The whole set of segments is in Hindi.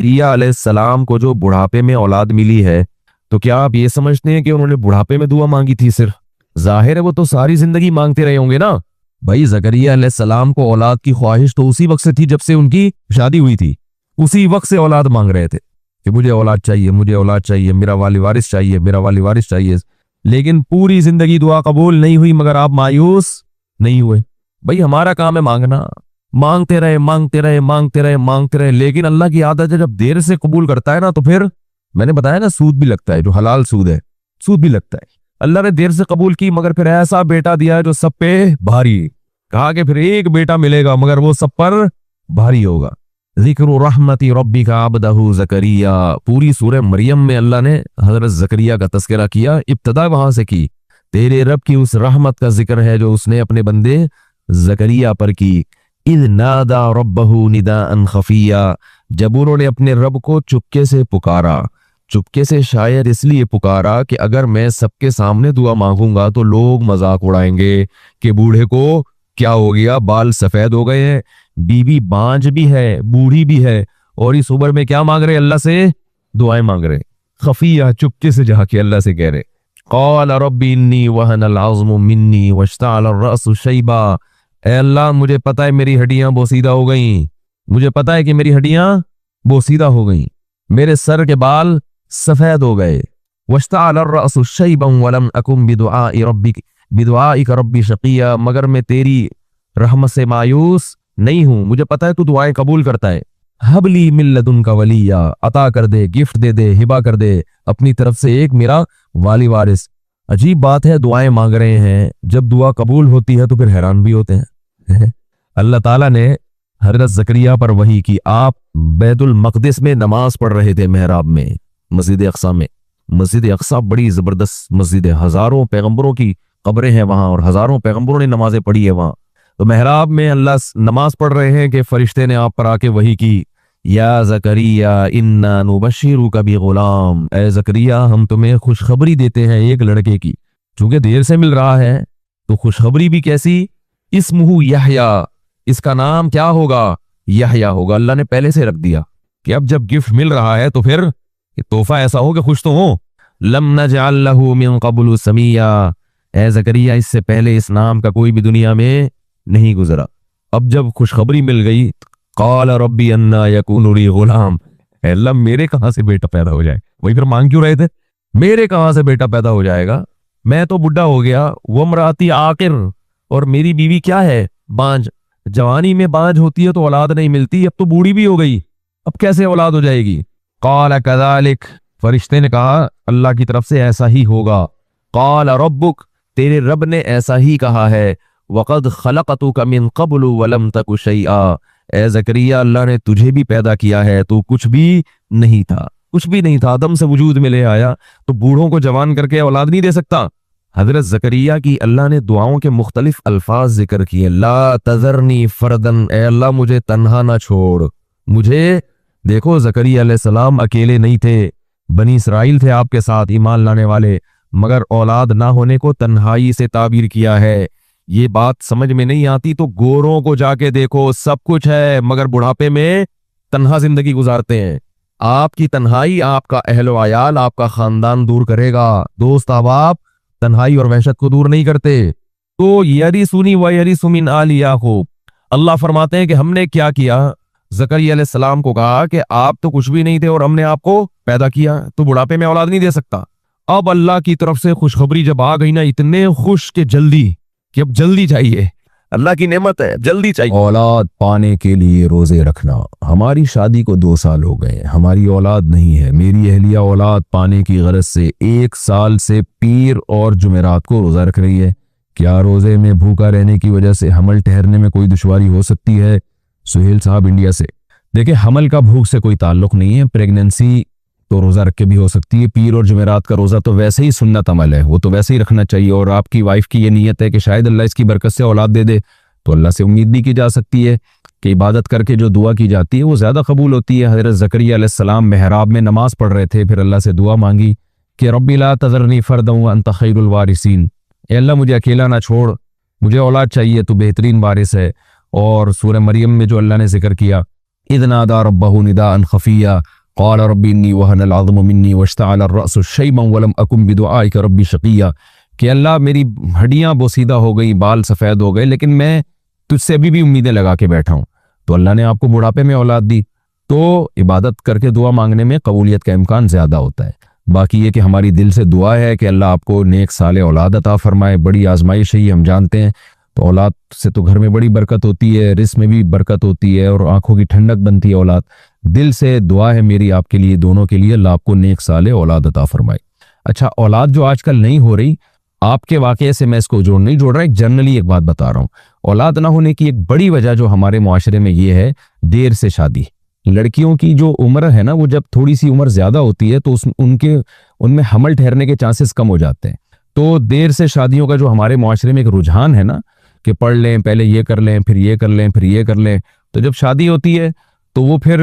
ज़करिया अलैहिस्सलाम को जो बुढ़ापे में औलाद मिली है, तो क्या आप ये समझते हैं कि उन्होंने बुढ़ापे में दुआ मांगी थी सिर्फ? जाहिर है वो तो सारी जिंदगी मांगते रहे होंगे ना। भाई ज़करिया अलैहिस्सलाम को औलाद की ख्वाहिश तो उसी वक्त से थी जब से उनकी शादी हुई थी। उसी वक्त से औलाद मांग रहे थे कि मुझे औलाद चाहिए, मुझे औलाद चाहिए, मेरा वाली वारिस चाहिए, मेरा वाली वारिस चाहिए। लेकिन पूरी जिंदगी दुआ कबूल नहीं हुई, मगर आप मायूस नहीं हुए। भाई हमारा काम है मांगना, मांगते रहे मांगते रहे मांगते रहे मांगते रहे। लेकिन अल्लाह की आदत है, जब देर से कबूल करता है ना, तो फिर मैंने बताया ना, सूद भी लगता है, जो हलाल सूद है, सूद भी लगता है। अल्लाह ने देर से कबूल की, मगर फिर ऐसा बेटा दिया है जो सब पे भारी। कहा कि फिर एक बेटा मिलेगा मगर वो सब पर भारी होगा। ज़िक्र रहमती रब्बिका अब्दहु ज़करिया, पूरी सूरह मरियम में अल्लाह ने हजरत ज़करिया का तस्करा किया, इब्तदा वहां से की। तेरे रब की उस रहमत का जिक्र है जो उसने अपने बंदे ज़करिया पर की। इज़ नादा रब्बहु निदाअन खफिया, जब उन्होंने अपने रब को चुपके से पुकारा। चुपके से शायद इसलिए पुकारा कि अगर मैं सबके सामने दुआ मांगूंगा तो लोग मजाक उड़ाएंगे कि बूढ़े को क्या हो गया, बाल सफेद हो गए हैं, बीवी बांझ भी है, बूढ़ी भी है, और इस उम्र में क्या मांग रहे, अल्लाह से दुआएं मांग रहे। खफिया, चुपके से जाके अल्लाह से कह रहे, क़ाल रब्बी इन्नी वहनल अज़्मु मिन्नी वश्तअल अर्रअसु शैबा, ऐ अल्लाह मुझे पता है मेरी हड्डियां बोसीदा हो गई, मुझे पता है कि मेरी हड्डियां बोसीदा हो गई, मेरे सर के बाल सफेद हो गए। वश्तअल अर्रअसु शैबन वलम अकुम बिदुआइक रब्बी शकिया, मगर मैं तेरी रहमत से मायूस नहीं हूं, मुझे पता है तू दुआएं कबूल करता है। हबली मिन लदुनका वलिया, अता कर दे, गिफ्ट दे दे, हिबा कर दे अपनी तरफ से एक मेरा वाली वारिस। अजीब बात है, दुआएं मांग रहे हैं, जब दुआ कबूल होती है तो फिर हैरान भी होते हैं। अल्लाह ताला ने हजरत ज़करिया पर वही की, आप बैतुल मक़दिस में नमाज पढ़ रहे थे, मेहराब में, मस्जिद अक़सा में। मस्जिद अक़सा बड़ी जबरदस्त मस्जिद है, हजारों पैगंबरों की कब्रें हैं वहां और हजारों पैगंबरों ने नमाजें पढ़ी है वहां। तो मेहराब में अल्लाह नमाज पढ़ रहे हैं कि फरिश्ते ने आप पर आके वही की, या ज़करिया इन्ना नुबश्शिरुका बिग़ुलाम, ए ज़करिया हम तुम्हें खुशखबरी देते हैं एक लड़के की। चूंकि देर से मिल रहा है तो खुशखबरी भी कैसी, इस्मुहु यहया, इसका नाम क्या होगा, यहया होगा। अल्लाह ने पहले से रख दिया कि अब जब गिफ्ट मिल रहा है तो फिर तोहफा ऐसा हो कि खुश तो हो। लम नजअल लहू मिन क़ब्लु समिया, ए ज़करिया इससे पहले इस नाम का कोई भी दुनिया में नहीं गुजरा। अब जब खुशखबरी मिल गई, क़ाल रब्बी अन्ना यकूनु ली गुलाम, अल्लाह मेरे कहां से बेटा पैदा हो जाए। वही फिर मांग क्यों रहे थे, मेरे कहां से बेटा पैदा हो जाएगा, मैं तो बुढ़ा हो गया, वो मराती आकिर, और मेरी बीवी क्या है, बांझ। जवानी में बांझ होती है तो औलाद नहीं मिलती, अब तो बूढ़ी भी हो गई, अब कैसे औलाद हो जाएगी। क़ाल कज़ालिक, फरिश्ते ने कहा अल्लाह की तरफ से ऐसा ही होगा। क़ाल रब्बुक, तेरे रब ने ऐसा ही कहा है। वक़द ख़लक़तुका मिन क़ब्लु वलम तकु शैआ, ए ज़करिया अल्लाह ने तुझे भी पैदा किया है, तू कुछ भी नहीं था, कुछ भी नहीं था, आदम से वजूद में ले आया। तो बूढ़ों को जवान करके औलाद नहीं दे सकता। हजरत ज़करिया की अल्लाह ने दुआओं के मुख्तलिफ अल्फाज जिक्र किए। ला तज़रनी फरदन, ए अल्लाह मुझे तन्हा ना छोड़, मुझे। देखो ज़करिया अलैहिस्सलाम अकेले नहीं थे, बनी इसराइल थे आपके साथ ईमान लाने वाले, मगर औलाद ना होने को तन्हाई से ताबीर किया है। ये बात समझ में नहीं आती तो गोरों को जाके देखो, सब कुछ है मगर बुढ़ापे में तन्हा जिंदगी गुजारते हैं। आपकी तन्हाई आपका अहलो अयाल, आपका खानदान दूर करेगा। दोस्त अहबाब तन्हाई और वहशत को दूर नहीं करते। तो यरिसुनी व यरिसु मिन आलि याकूब, अल्लाह फरमाते हैं कि हमने क्या किया, ज़करिया अलैहिस्सलाम को कहा कि आप तो कुछ भी नहीं थे और हमने आपको पैदा किया, तो बुढ़ापे में औलाद नहीं दे सकता। अब अल्लाह की तरफ से खुशखबरी जब आ गई ना, इतने खुश के जल्दी, कि अब जल्दी चाहिए, अल्लाह की नेमत है, जल्दी चाहिए। औलाद पाने के लिए रोजे रखना। हमारी शादी को 2 साल हो गए, हमारी औलाद नहीं है। मेरी अहलिया औलाद पाने की गरज से 1 साल से पीर और जुमेरात को रोजा रख रही है। क्या रोजे में भूखा रहने की वजह से हमल ठहरने में कोई दुश्वारी हो सकती है? सुहेल साहब इंडिया से। देखिए, हमल का भूख से कोई ताल्लुक नहीं है, प्रेगनेंसी तो रोजा रख के भी हो सकती है। पीर और जुमेरात का रोजा तो वैसे ही सुन्नत अमल है, वो तो वैसे ही रखना चाहिए। और आपकी वाइफ की ये नीयत है कि शायद अल्लाह इसकी बरकत से औलाद दे दे, तो अल्लाह से उम्मीद भी की जा सकती है कि इबादत करके जो दुआ की जाती है वो ज्यादा कबूल होती है। हजरत ज़करिया अलैहिस्सलाम मेहराब में नमाज पढ़ रहे थे, फिर अल्लाह से दुआ मांगी कि रब्बी ला तज़रनी फर्दन व अंत खैरुल वारिसीन, ए अल्लाह मुझे अकेला ना छोड़, मुझे औलाद चाहिए, तू बेहतरीन वारिस है। और सूरह मरियम में जो अल्लाह ने जिक्र किया इज़ नादा रब्बहु निदाअन खफिया क़ाल रब्बी इन्नी वहनल अज़्मु मिन्नी वश्तअल अर्रअसु शैबन वलम अकुन बिदुआइका रब्बी शक़िया, कि अल्लाह मेरी हड्डियाँ बोसीदा हो गई, बाल सफ़ेद हो गए, लेकिन मैं तुझसे अभी भी उम्मीदें लगा के बैठा हूँ। तो अल्लाह ने आपको बुढ़ापे में औलाद दी, तो इबादत करके दुआ मांगने में कबूलियत का इम्कान ज़्यादा होता है। बाकी ये कि हमारी दिल से दुआ है कि अल्लाह आपको नेक साले औलाद अता फरमाए। बड़ी आजमाइश है ये, हम जानते हैं। तो औलाद से तो घर में बड़ी बरकत होती है, रिस्क में भी बरकत होती है और आंखों की ठंडक बनती है औलाद। दिल से दुआ है मेरी आपके लिए, दोनों के लिए, अल्लाह आपको नेक साले औलाद अता फरमाए। अच्छा, औलाद जो आजकल नहीं हो रही, आपके वाकये से मैं इसको नहीं जोड़ रहा, एक जनरली एक बात बता रहा हूँ। औलाद ना होने की एक बड़ी वजह जो हमारे मुआशरे में ये है, देर से शादी। लड़कियों की जो उम्र है ना, वो जब थोड़ी सी उम्र ज्यादा होती है तो उनमें हमल ठहरने के चांसेस कम हो जाते हैं। तो देर से शादियों का जो हमारे मुआशरे में एक रुझान है ना, कि पढ़ लें, पहले ये कर लें, फिर ये कर लें, फिर ये कर लें, तो जब शादी होती है तो वो फिर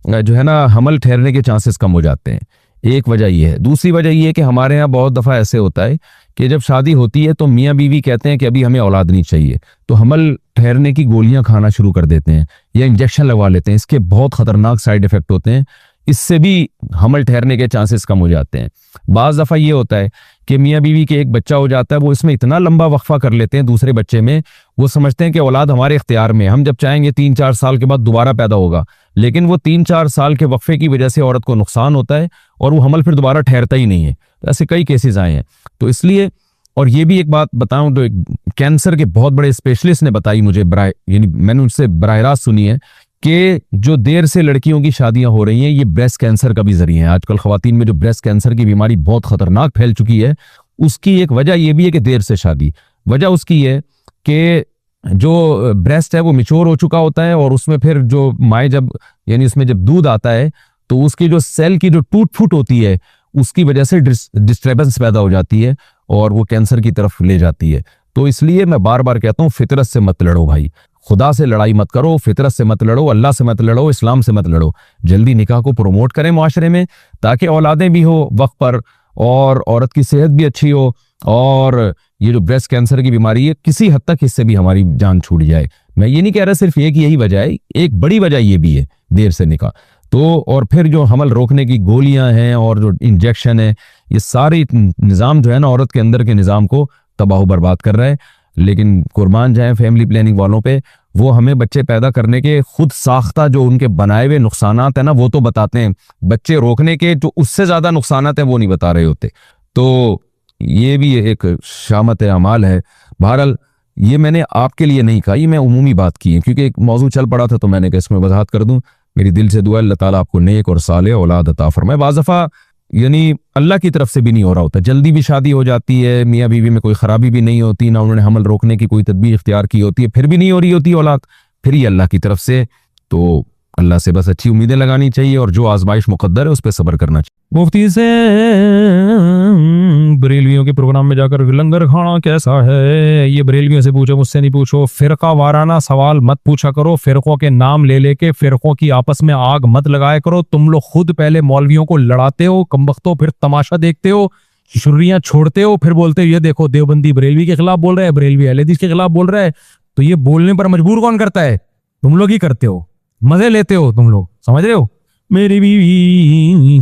जो है ना, हमल ठहरने के चांसेस कम हो जाते हैं। एक वजह ये है। दूसरी वजह ये है कि हमारे यहाँ बहुत दफ़ा ऐसे होता है कि जब शादी होती है तो मियाँ बीवी कहते हैं कि अभी हमें औलाद नहीं चाहिए, तो हमल ठहरने की गोलियां खाना शुरू कर देते हैं या इंजेक्शन लगवा लेते हैं। इसके बहुत खतरनाक साइड इफेक्ट होते हैं, इससे भी हमल ठहरने के चांसेस कम हो जाते हैं। बाज़ दफ़ा ये होता है कि मियाँ बीवी के एक बच्चा हो जाता है, वो इसमें इतना लंबा वक्फा कर लेते हैं दूसरे बच्चे में, वो समझते हैं कि औलाद हमारे इख्तियार में, हम जब चाहेंगे 3-4 साल के बाद दोबारा पैदा होगा। लेकिन वो 3-4 साल के वक्फे की वजह से औरत को नुकसान होता है और वो हमल फिर दोबारा ठहरता ही नहीं है। तो ऐसे कई केसेस आए हैं। तो इसलिए, और ये भी एक बात बताऊं, तो कैंसर के बहुत बड़े स्पेशलिस्ट ने बताई मुझे, यानी मैंने उनसे बराह रास्त सुनी है, कि जो देर से लड़कियों की शादियां हो रही हैं, ये ब्रेस्ट कैंसर का भी जरिया है। आजकल खवातीन में जो ब्रेस्ट कैंसर की बीमारी बहुत खतरनाक फैल चुकी है, उसकी एक वजह यह भी है कि देर से शादी। वजह उसकी है कि जो ब्रेस्ट है वो मिच्योर हो चुका होता है और उसमें फिर जो माए यानी उसमें जब दूध आता है तो उसकी जो सेल की जो टूट फूट होती है, उसकी वजह से डिस्टर्बेंस पैदा हो जाती है और वो कैंसर की तरफ ले जाती है। तो इसलिए मैं बार बार कहता हूँ, फितरत से मत लड़ो भाई, खुदा से लड़ाई मत करो, फितरत से मत लड़ो, अल्लाह से मत लड़ो, इस्लाम से मत लड़ो। जल्दी निकाह को प्रमोट करें माशरे में, ताकि औलादें भी हो वक्त पर और औरत की सेहत भी अच्छी हो, और ये जो ब्रेस्ट कैंसर की बीमारी है, किसी हद तक इससे भी हमारी जान छूट जाए। मैं ये नहीं कह रहा सिर्फ एक यही वजह है, एक बड़ी वजह ये भी है देर से निकाह। तो और फिर जो हमल रोकने की गोलियां हैं और जो इंजेक्शन है, ये सारे निज़ाम जो है ना, औरत के अंदर के निज़ाम को तबाह बर्बाद कर रहा है। लेकिन कुर्बान जाए फैमिली प्लानिंग वालों पे, वो हमें बच्चे पैदा करने के खुद साख्ता जो उनके बनाए हुए नुकसानात है ना, वो तो बताते हैं। बच्चे रोकने के जो उससे ज्यादा नुकसानात हैं वो नहीं बता रहे होते। तो ये भी एक शामत अमाल है। बहरहाल, ये मैंने आपके लिए नहीं कहा, ये मैं उमूमी बात की है, क्योंकि एक मौजू चल पड़ा था तो मैंने कहा इसमें वजाहत कर दूं। मेरी दिल से दुआ है अल्लाह ताला आपको नेक और साले औलाद अता फरमाए। बाज़ दफ़ा यानी अल्लाह की तरफ से भी नहीं हो रहा होता, जल्दी भी शादी हो जाती है, मियाँ बीवी में कोई खराबी भी नहीं होती, ना उन्होंने हमल रोकने की कोई तदबीर इख्तियार की होती है, फिर भी नहीं हो रही होती औलाद, फिर ये अल्लाह की तरफ से। तो अल्लाह से बस अच्छी उम्मीदें लगानी चाहिए और जो आजमाइश मुकद्दर है उस पर सब्र करना चाहिए। मुफ्ती से बरेलवियों के प्रोग्राम में जाकर लंगर खाना कैसा है, ये बरेलवियों से पूछो, मुझसे नहीं पूछो। फिरका वाराना सवाल मत पूछा करो, फिरकों के नाम ले लेके फिरकों की आपस में आग मत लगाया करो। तुम लोग खुद पहले मौलवियों को लड़ाते हो, कमबख्तो, फिर तमाशा देखते हो, शुर्रियां छोड़ते हो, फिर बोलते हो ये देखो देवबंदी बरेलवी के खिलाफ बोल रहा है, बरेलवी अहले हदीस के खिलाफ बोल रहा है। तो ये बोलने पर मजबूर कौन करता है? तुम लोग ही करते हो, मजे लेते हो तुम लोग, समझ रहे हो। मेरी बीवी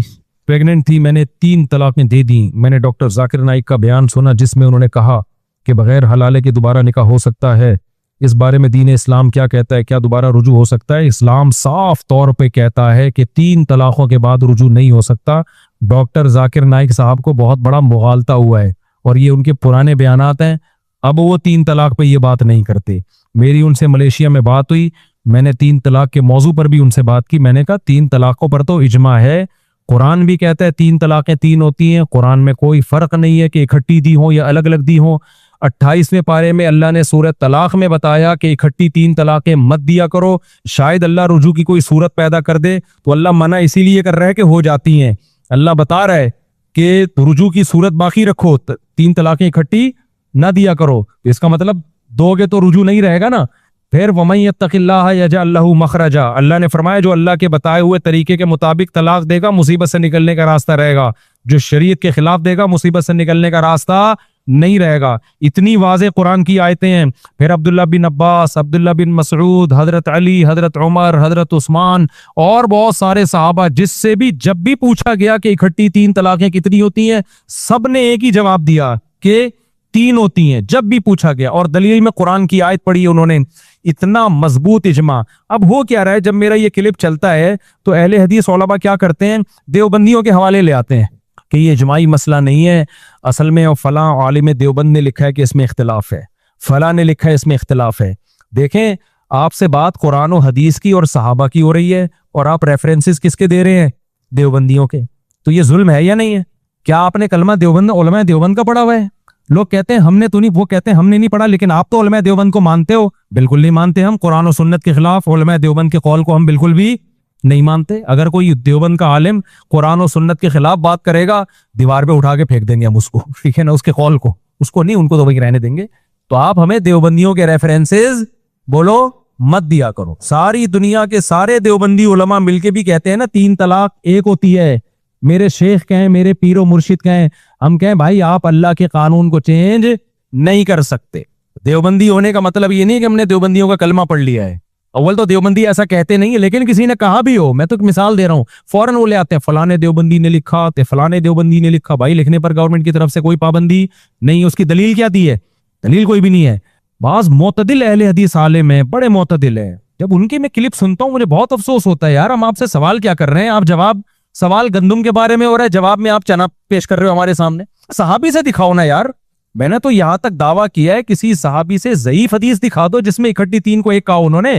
प्रेग्नेंट थी, मैंने 3 तलाकें दे दी। मैंने डॉक्टर जाकिर नाइक का बयान सुना जिसमें उन्होंने कहा कि बगैर हलाले के दोबारा निकाह हो सकता है। इस बारे में दीन इस्लाम क्या कहता है, क्या दोबारा रुजू हो सकता है? इस्लाम साफ तौर पे कहता है कि 3 तलाकों के बाद रुजू नहीं हो सकता। डॉक्टर जाकिर नाइक साहब को बहुत बड़ा मुगालता हुआ है और ये उनके पुराने बयानात हैं। अब वो 3 तलाक पे ये बात नहीं करते। मेरी उनसे मलेशिया में बात हुई, मैंने 3 तलाक के मौजू पर भी उनसे बात की। मैंने कहा 3 तलाकों पर तो इजमा है, कुरान भी कहता है 3 तलाकें 3 होती हैं। कुरान में कोई फर्क नहीं है कि इकट्ठी दी हो या अलग अलग दी हो। 28वें पारे में अल्लाह ने सूरत तलाक में बताया कि इकट्ठी 3 तलाकें मत दिया करो, शायद अल्लाह रुजू की कोई सूरत पैदा कर दे। तो अल्लाह मना इसीलिए कर रहा है कि हो जाती हैं। अल्लाह बता रहा है कि रुजू की सूरत बाकी रखो, 3 तलाकें इकट्ठी ना दिया करो। इसका मतलब दोगे तो रुजू नहीं रहेगा ना। फिर वमन यत्तक़िल्लाह यजअल लहू मखरजा, अल्लाह ने फरमाया जो अल्लाह के बताए हुए तरीके के मुताबिक तलाक देगा, मुसीबत से निकलने का रास्ता रहेगा। जो शरीयत के खिलाफ देगा, मुसीबत से निकलने का रास्ता नहीं रहेगा। इतनी वाज़ेह कुरान की आयतें हैं। फिर अब्दुल्ला बिन अब्बास, अब्दुल्ला बिन मसऊद, हजरत अली, हजरत उमर, हजरत उस्मान और बहुत सारे सहाबा, जिससे भी जब भी पूछा गया कि इकट्ठी 3 तलाकें कितनी होती हैं, सबने एक ही जवाब दिया कि 3 होती हैं, जब भी पूछा गया। और दलील में कुरान की आयत पढ़ी उन्होंने, इतना मजबूत इजमा। अब हो क्या रहा है, जब मेरा ये क्लिप चलता है तो अहले हदीस उलमा क्या करते हैं, देवबंदियों के हवाले ले आते हैं कि ये इजमाई मसला नहीं है, असल में फलां आलिम देवबंद ने लिखा है कि इसमें इख्तिलाफ है, फलां ने लिखा है इसमें इख्तिलाफ है। देखें, आपसे बात कुरान और हदीस की और सहाबा की हो रही है, और आप रेफरेंसेस किसके दे रहे हैं, देवबंदियों के। तो ये जुल्म है या नहीं है? क्या आपने कलमा देवबंद उलमा देवबंद का पढ़ा हुआ है? लोग कहते हैं हमने तो नहीं, वो कहते हैं हमने नहीं पढ़ा, लेकिन आप तो उलमा देवबंद को मानते हो। बिल्कुल नहीं मानते हम। कुरान और सुन्नत के खिलाफ उलमा देवबंद के कौल को हम बिल्कुल भी नहीं मानते। अगर कोई देवबंद का आलिम कुरान और सुन्नत के खिलाफ बात करेगा, दीवार पे उठा के फेंक देंगे हम उसको, ठीक है ना, उसके कौल को, उसको नहीं, उनको तो वही रहने देंगे। तो आप हमें देवबंदियों के रेफरेंसेस बोलो मत दिया करो। सारी दुनिया के सारे देवबंदी उलमा मिलके भी कहते हैं ना 3 तलाक एक होती है। मेरे शेख कहें, मेरे पीरो मुर्शिद कहें, हम कहें भाई आप अल्लाह के कानून को चेंज नहीं कर सकते। देवबंदी होने का मतलब ये नहीं कि हमने देवबंदियों का कलमा पढ़ लिया है। अव्वल तो देवबंदी ऐसा कहते नहीं है, लेकिन किसी ने कहा भी हो, मैं तो एक मिसाल दे रहा हूं, फौरन वो ले आते हैं फलाने देवबंदी ने लिखा, ते फलाने देवबंदी ने लिखा। भाई लिखने पर गवर्नमेंट की तरफ से कोई पाबंदी नहीं, उसकी दलील क्या दी है? दलील कोई भी नहीं है। बाज मोतदिल अहले हदीस आलिम है, बड़े मोतदिल है, जब उनकी मैं क्लिप सुनता हूं मुझे बहुत अफसोस होता है, यार हम आपसे सवाल क्या कर रहे हैं, आप जवाब, सवाल गंदुम के बारे में हो रहा है, जवाब में आप चना पेश कर रहे हो हमारे सामने। सहाबी से दिखाओ ना यार। मैंने तो यहां तक दावा किया है किसी सहाबी से ज़ईफ हदीस दिखा दो जिसमें इकट्ठी 3 को एक कहा उन्होंने,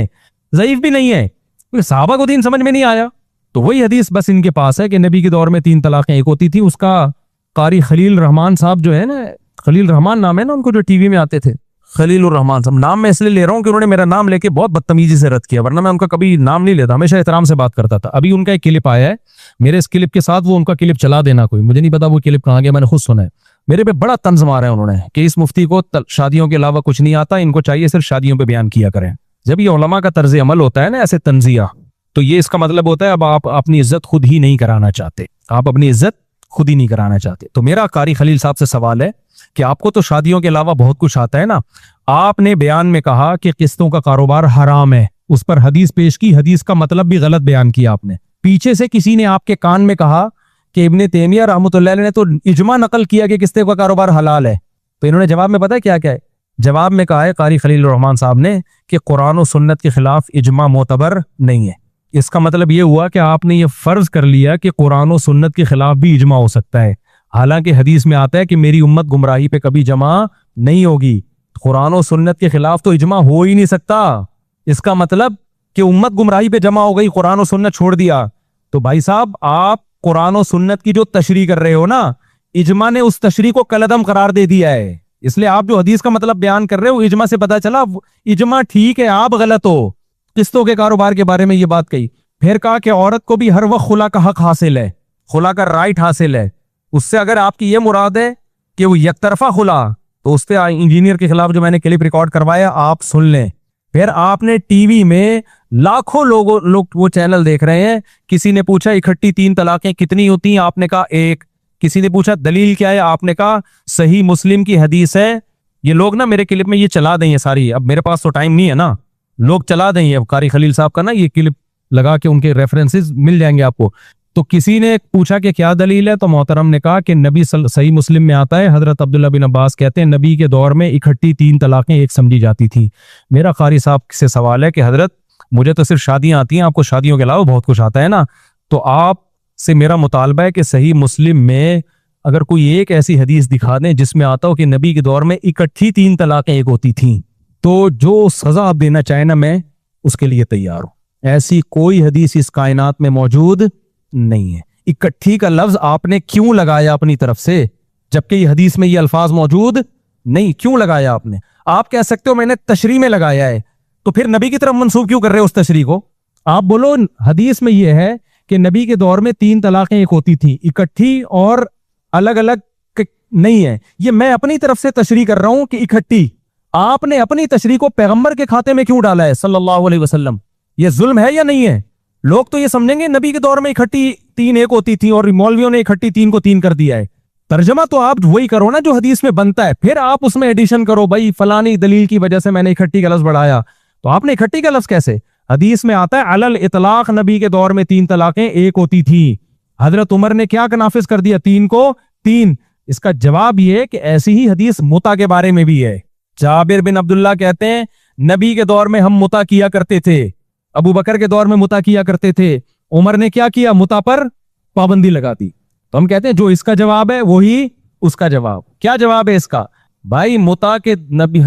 ज़ईफ भी नहीं है, क्योंकि सहाबा को 3 समझ में नहीं आया। तो वही हदीस बस इनके पास है कि नबी के दौर में 3 तलाकें एक होती थी। उसका कारी खलील रहमान साहब जो है ना, खलील रहमान नाम है ना उनको, जो टीवी में आते थे, खलील रहमान साहब। नाम मैं इसलिए ले रहा हूं कि उन्होंने मेरा नाम लेके बहुत बदतमीजी से रद्द किया, वरना मैं उनका कभी नाम नहीं लेता, हमेशा एहतराम से बात करता था। अभी उनका एक क्लिप आया है, मेरे इस क्लिप के साथ वो उनका क्लिप चला देना, कोई मुझे नहीं पता वो क्लिप कहाँ गया, मैंने खुद सुना है। मेरे पे बड़ा तंज मारा है उन्होंने कि इस मुफ्ती को शादियों के अलावा कुछ नहीं आता, इनको चाहिए सिर्फ शादियों पे बयान किया करें। जब ये उलमा का तर्ज अमल होता है ना ऐसे तंजिया, तो ये इसका मतलब होता है अब आप अपनी इज्जत खुद ही नहीं कराना चाहते, आप अपनी इज्जत खुद ही नहीं कराना चाहते। तो मेरा कारी खलील साहब से सवाल है कि आपको तो शादियों के अलावा बहुत कुछ आता है ना, आपने बयान में कहा कि किस्तों का कारोबार हराम है, उस पर हदीस पेश की, हदीस का मतलब भी गलत बयान किया आपने। पीछे से किसी ने आपके कान में कहा कि इब्ने तैमिया रहमतुल्लाह अलैह ने तो इजमा नकल किया कि किस्ते का कारोबार हलाल है। तो इन्होंने जवाब में पता है क्या क्या है? जवाब में कहा है कारी खलील रहमान साहब ने कि कुरान और सुन्नत के खिलाफ इजमा मोतबर नहीं है। इसका मतलब ये हुआ कि आपने ये फर्ज कर लिया कि कुरान और सुन्नत के खिलाफ भी इजमा हो सकता है, हालांकि हदीस में आता है कि मेरी उम्मत गुमराही पे कभी जमा नहीं होगी। कुरान और सुन्नत के खिलाफ तो इजमा हो ही नहीं सकता। इसका मतलब कि उम्मत गुमराही पे जमा हो गई, कुरान और सुन्नत छोड़ दिया। तो भाई साहब आप कुरान और सुन्नत की जो तशरीह कर रहे हो ना, इजमा ने उस तशरीह को कलअदम करार दे दिया है। इसलिए आप जो हदीस का मतलब बयान कर रहे हो, इजमा से पता चला इजमा ठीक है, आप गलत हो। किस्तों के कारोबार के बारे में ये बात कही, फिर कहा कि औरत को भी हर वक्त खुला का हक हासिल है, खुला का राइट हासिल है। उससे अगर आपकी ये मुराद है कि वो यकतरफा खुला, तो उस पर इंजीनियर के खिलाफ जो मैंने क्लिप रिकॉर्ड करवाया आप सुन लें। फिर आपने टीवी में लाखों लोग वो चैनल देख रहे हैं, किसी ने पूछा इकट्ठी 3 तलाकें कितनी होती हैं, आपने कहा 1। किसी ने पूछा दलील क्या है, आपने कहा सही मुस्लिम की हदीस है। ये लोग ना मेरे क्लिप में ये चला देंगे सारी, अब मेरे पास तो टाइम नहीं है ना, लोग चला देंगे। अब कारी खलील साहब का ना ये क्लिप लगा के उनके रेफरेंसेस मिल जाएंगे आपको। तो किसी ने पूछा कि क्या दलील है, तो मोहतरम ने कहा कि नबी सही मुस्लिम में आता है, हजरत अब्दुल्ला बिन अब्बास कहते हैं नबी के दौर में इकट्ठी 3 तलाकें एक समझी जाती थी। मेरा कारी साहब से सवाल है कि हजरत मुझे तो सिर्फ शादियां आती हैं, आपको शादियों के अलावा बहुत कुछ आता है ना, तो आप से मेरा मुतालबा है कि सही मुस्लिम में अगर कोई एक ऐसी हदीस दिखा दें जिसमें आता हो कि नबी के दौर में इकट्ठी 3 तलाकें एक होती थी, तो जो सजा आप देना चाहे ना, मैं उसके लिए तैयार हूं। ऐसी कोई हदीस इस कायनात में मौजूद नहीं है। इकट्ठी का लफ्ज आपने क्यों लगाया अपनी तरफ से, जबकि ये हदीस में ये अल्फाज मौजूद नहीं? क्यों लगाया आपने? आप कह सकते हो मैंने तशरीह में लगाया है, तो फिर नबी की तरफ मंसूब क्यों कर रहे हो उस तशरीह को? आप बोलो हदीस में यह है कि नबी के दौर में 3 तलाकें एक होती थी, इकट्ठी और अलग अलग नहीं है। ये मैं अपनी तरफ से तशरीह कर रहा हूं कि इकट्ठी। आपने अपनी तशरीह को पैगंबर के खाते में क्यों डाला है सल्लल्लाहु अलैहि वसल्लम? ये जुल्म है या नहीं है? लोग तो ये समझेंगे नबी के दौर में इकट्ठी 3 एक होती थी और मौलवियों ने इकट्ठी 3 को 3 कर दिया है। तर्जमा तो आप वही करो ना जो हदीस में बनता है, फिर आप उसमें एडिशन करो, भाई फलानी दलील की वजह से मैंने इकट्ठी का लफ्ज बढ़ाया। तो आपने इकट्ठी का लफ्ज कैसे? हदीस में आता है अलल इतलाक नबी के दौर में 3 तलाकें एक होती थी। हजरत उमर ने क्या नाफिज कर दिया? 3 को 3। इसका जवाब ये कि ऐसी ही हदीस मुता के बारे में भी है। जाबिर बिन अब्दुल्ला कहते हैं नबी के दौर में हम मुता किया करते थे, अबू बकर के दौर में मुता किया करते थे, उमर ने क्या किया? मुता पर पाबंदी लगा दी। तो हम कहते हैं जो इसका जवाब है वही उसका जवाब। क्या जवाब है इसका? भाई मुता के नबी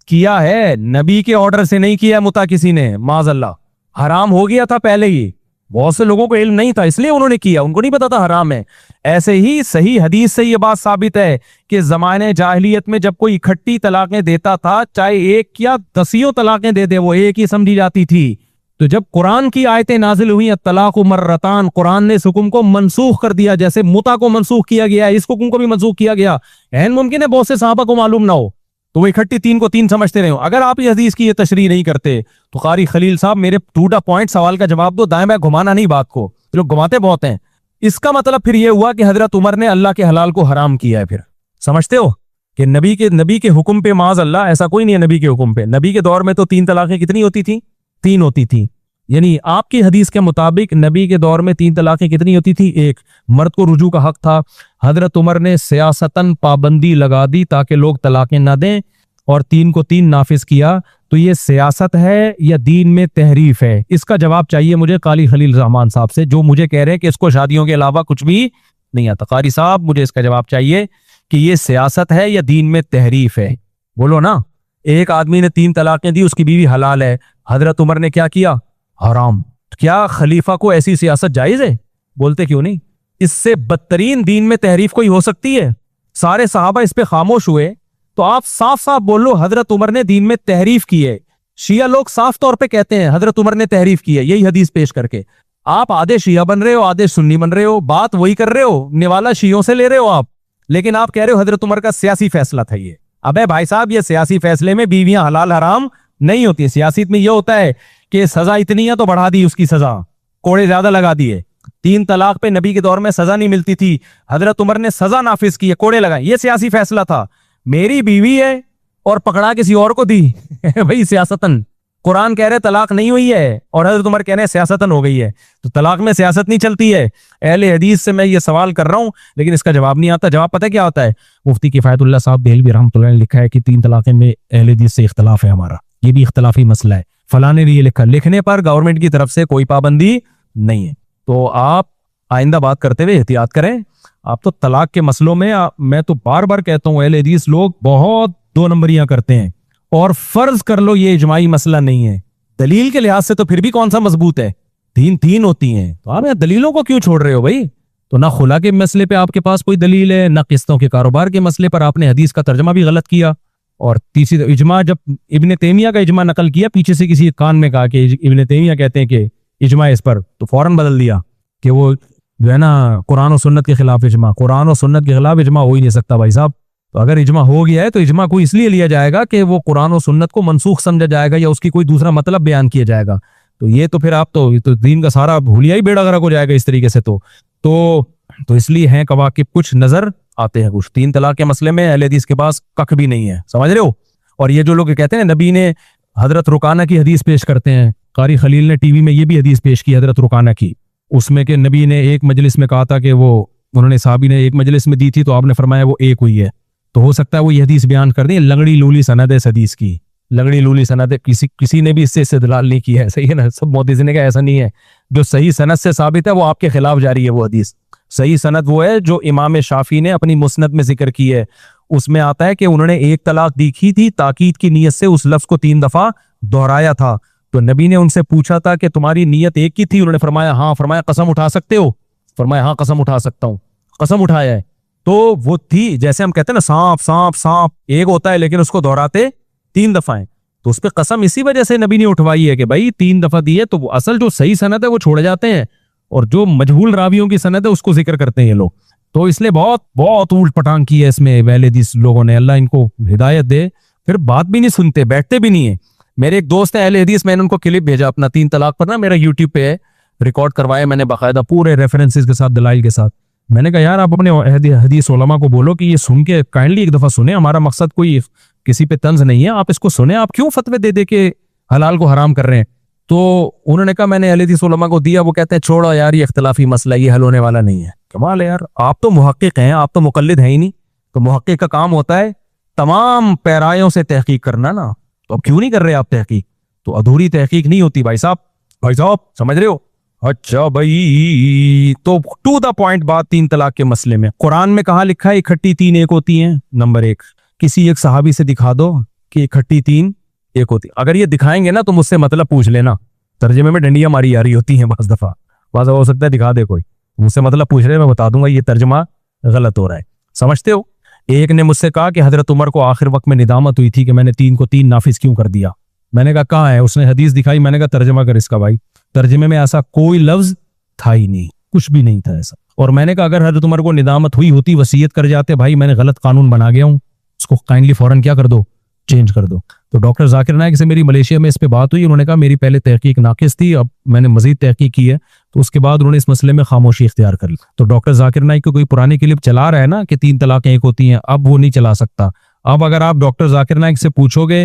किया है, नबी के ऑर्डर से नहीं किया मुता किसी ने, माज़अल्लाह हराम हो गया था पहले ही, बहुत से लोगों को इल्म नहीं था इसलिए उन्होंने किया, उनको नहीं पता था हराम है। ऐसे ही सही हदीस से यह बात साबित है कि जमाने जाहिलियत में जब कोई इकट्ठी तलाकें देता था, चाहे एक या 10 तलाकें दे दे, वो एक ही समझी जाती थी। तो जब कुरान की आयतें नाजिल हुई तलाक मर्रतान, कुरान ने इस हुक्म को मनसूख कर दिया, जैसे मुता को मनसूख किया गया इस हुक्म को भी मनसूख किया गया। ऐन मुमकिन है बहुत से सहाबा को मालूम ना हो, तो वो इकट्ठी 3 को 3 समझते रहे हो। अगर आप ये हदीस की ये तशरीह नहीं करते तो कारी खलील साहब मेरे टू द पॉइंट सवाल का जवाब दो, दाएं बाएं घुमाना नहीं बात को, लोग घुमाते बहुत हैं। इसका मतलब फिर ये हुआ कि हजरत उमर ने अल्लाह के हलाल को हराम किया है। फिर समझते हो कि नबी के हुक्म पे माज अल्लाह ऐसा कोई नहीं है। नबी के हुक्म पे, नबी के दौर में तो 3 तलाकें कितनी होती थी? 3 होती थी। यानी आपकी हदीस के मुताबिक नबी के दौर में 3 तलाकें कितनी होती थी? 1। मर्द को रुजू का हक था, हजरत उमर ने सियासतन पाबंदी लगा दी ताकि लोग तलाकें ना दें और 3 को 3 नाफिज किया। तो ये सियासत है या दीन में तहरीफ है? इसका जवाब चाहिए मुझे काली खलील रहमान साहब से, जो मुझे कह रहे हैं कि इसको शादियों के अलावा कुछ भी नहीं आता। कारी साहब मुझे इसका जवाब चाहिए कि ये सियासत है या दीन में तहरीफ है? बोलो ना। एक आदमी ने 3 तलाकें दी, उसकी बीवी हलाल है, हजरत उमर ने क्या किया? हराम। क्या खलीफा को ऐसी सियासत जायज है? बोलते क्यों नहीं? इससे बदतरीन दीन में तहरीफ कोई हो सकती है? सारे सहाबा इस पे खामोश हुए, तो आप साफ साफ बोलो हजरत उमर ने दीन में तहरीफ की है। शिया लोग साफ तौर पे कहते हैं हजरत उमर ने तहरीफ की है, यही हदीस पेश करके। आप आधे शिया बन रहे हो, आधे सुन्नी बन रहे हो, बात वही कर रहे हो, निवाला शियों से ले रहे हो आप, लेकिन आप कह रहे हो हजरत उमर का सियासी फैसला था ये। अबे भाई साहब, ये सियासी फैसले में बीवियां हलाल हराम नहीं होती। सियासत में यह होता है कि सजा इतनी है तो बढ़ा दी उसकी सजा, कोड़े ज्यादा लगा दिए। 3 तलाक पे नबी के दौर में सजा नहीं मिलती थी, हजरत उमर ने सजा नाफिज की है, कोड़े लगाए, ये सियासी फैसला था। मेरी बीवी है और पकड़ा किसी और को दी भाई सियासतन। कुरान कह रहे तलाक नहीं हुई है और हजरत उमर कह रहे हैं सियासतन हो गई है, तो तलाक में सियासत नहीं चलती है। अहले हदीस से मैं ये सवाल कर रहा हूं लेकिन इसका जवाब नहीं आता। जवाब पता है क्या होता है? मुफ्ती किफायतुल्लाह साहब देहलवी रहमतुल्लाह ने लिखा है कि 3 तलाक़ें में अहले हदीस से इख्तलाफ है हमारा, ये भी इख्तलाफी मसला है। फलाने ने ये लिखा, लिखने पर गवर्नमेंट की तरफ से कोई पाबंदी नहीं है। तो आप आइंदा बात करते हुए एहतियात करें। आप तो तलाक के मसलों में मैं तो बार बार कहता हूँ अहले हदीस लोग बहुत 2 नंबरियां करते हैं। और फर्ज कर लो ये इजमाई मसला नहीं है, दलील के लिहाज से तो फिर भी कौन सा मजबूत है? 3 होती हैं, तो आप यहाँ दलीलों को क्यों छोड़ रहे हो भाई? तो ना खुला के मसले पे आपके पास कोई दलील है, ना किस्तों के कारोबार के मसले पर आपने हदीस का तर्जमा भी गलत किया। और तीसरी इजमा, जब इब्ने तैमिया का इजमा नकल किया, पीछे से किसी कान में कहा कि इब्ने तैमिया कहते हैं कि इजमा इस पर, तो फौरन बदल दिया कि वो जो है ना कुरान और सुन्नत के खिलाफ इजमा। कुरान और सुन्नत के खिलाफ इजमा हो ही नहीं सकता भाई साहब। तो अगर इजमा हो गया है तो इजमा को इसलिए लिया जाएगा कि वो कुरान और सुन्नत को मनसूख समझा जाएगा या उसकी कोई दूसरा मतलब बयान किया जाएगा। तो ये तो फिर आप तो दीन का सारा भूलिया ही बेड़ा गर्क हो जाएगा इस तरीके से। तो इसलिए हैं कवाकिब कुछ नजर आते हैं कुछ। 3 तलाक के मसले में अहले हदीस के पास कख भी नहीं है, समझ रहे हो? और ये जो लोग कहते हैं नबी ने हजरत रुकाना की हदीस पेश करते हैं, कारी खलील ने टीवी में ये भी हदीस पेश की हजरत रुकाना की, उसमें कि नबी ने एक मजलिस में कहा था कि वो उन्होंने साहबी ने एक मजलिस में दी थी तो आपने फरमाया वो एक हुई है। तो हो सकता है वो ये हदीस बयान कर दें, लंगड़ी लूली सनद है इस हदीस की, लंगड़ी लूली सनद है, किसी ने भी इससे इस्तेदलाल नहीं किया है, सही है ना? सब मोतज़िले का ऐसा नहीं है। जो सही सनद से साबित है वो आपके खिलाफ जारी है वो हदीस। सही सनद वो है जो इमाम शाफी ने अपनी मुस्नद में जिक्र की है, उसमें आता है कि उन्होंने 1 तलाक देखी थी, ताकीद की नीयत से उस लफ्ज को 3 दफा दोहराया था। तो नबी ने उनसे पूछा था कि तुम्हारी नीयत एक ही थी? उन्होंने फरमाया हाँ। फरमाया कसम उठा सकते हो? फरमाया हाँ कसम उठा सकता हूँ। कसम उठाया है तो वो थी, जैसे हम कहते हैं ना सांप सांप सांप, एक होता है लेकिन उसको दोहराते 3 दफा है, तो उस पर कसम इसी वजह से नबी ने उठवाई है कि भाई 3 दफा दी है। तो वो असल जो सही सनद है वो छोड़े जाते हैं और जो मजहूल रावियों की सनद है उसको जिक्र करते हैं ये लोग। तो इसलिए बहुत बहुत ऊट पटांग की है इसमें अहले हदीस लोगों ने, अल्लाह इनको हिदायत दे। फिर बात भी नहीं सुनते, बैठते भी नहीं है। मेरे एक दोस्त है अहले हदीस, मैंने उनको क्लिप भेजा अपना 3 तलाक पर ना, मेरा यूट्यूब पे है, रिकॉर्ड करवाया मैंने बाकायदा पूरे रेफरेंसेस के साथ, दलाइल के साथ। मैंने कहा यार आप अपने हदीस उलमा को बोलो कि ये सुन के काइंडली एक दफा सुने, हमारा मकसद कोई किसी पे तंज नहीं है, आप इसको सुने, आप क्यों फतवे दे दे के हलाल को हराम कर रहे हैं। तो उन्होंने कहा मैंने अहले हदीस उलमा को दिया, वो कहते हैं छोड़ो यार ये इख्तिलाफी मसला, ये हल होने वाला नहीं है। कमाल है यार, आप तो मुहक्किक हैं, आप तो मुकल्लिद हैं ही नहीं। तो मुहक्किक का काम होता है तमाम पैरायों से तहकीक करना ना, तो अब क्यों नहीं कर रहे आप तहकीक। तो अधूरी तहकीक नहीं होती भाई साहब, समझ रहे हो। अच्छा भाई, तो टू द पॉइंट बात तीन तलाक के मसले में, कुरान में कहा लिखा है इकट्ठी तीन एक होती हैं। नंबर एक, किसी एक सहाबी से दिखा दो कि इकट्ठी तीन एक होती। अगर ये दिखाएंगे ना तो मुझसे मतलब पूछ लेना, तर्जुमे में डंडियां मारी जा रही होती हैं बाज दफा हो सकता है दिखा दे कोई, मुझसे मतलब पूछ रहे, मैं बता दूंगा ये तर्जुमा गलत हो रहा है। समझते हो। एक ने मुझसे कहा कि हजरत उमर को आखिर वक्त में निदामत हुई थी कि मैंने तीन को तीन नाफिज क्यों कर दिया। मैंने कहा कहाँ है, उसने हदीस दिखाई, मैंने कहा तर्जुमा कर इसका। भाई तर्जुमे में ऐसा कोई लफ्ज था ही नहीं, कुछ भी नहीं था ऐसा। और मैंने कहा अगर हजरत उमर को निदामत हुई होती, वसीयत कर जाते, भाई मैंने गलत कानून बना गया हूँ, उसको काइंडली फौरन क्या कर दो, चेंज कर दो। तो डॉक्टर जाकिर नाइक से मेरी मलेशिया में इस पे बात हुई, उन्होंने कहा मेरी पहले तहकीक नाकिस थी, अब मैंने मजीद तहकीक की है। तो उसके बाद उन्होंने इस मसले में खामोशी इख्तियार कर ली। तो डॉक्टर जाकिर नाइक को कोई पुरानी क्लिप चला रहा है ना कि तीन तलाकें एक होती हैं, अब वो नहीं चला सकता। अब अगर आप डॉक्टर जाकिर नाइक से पूछोगे,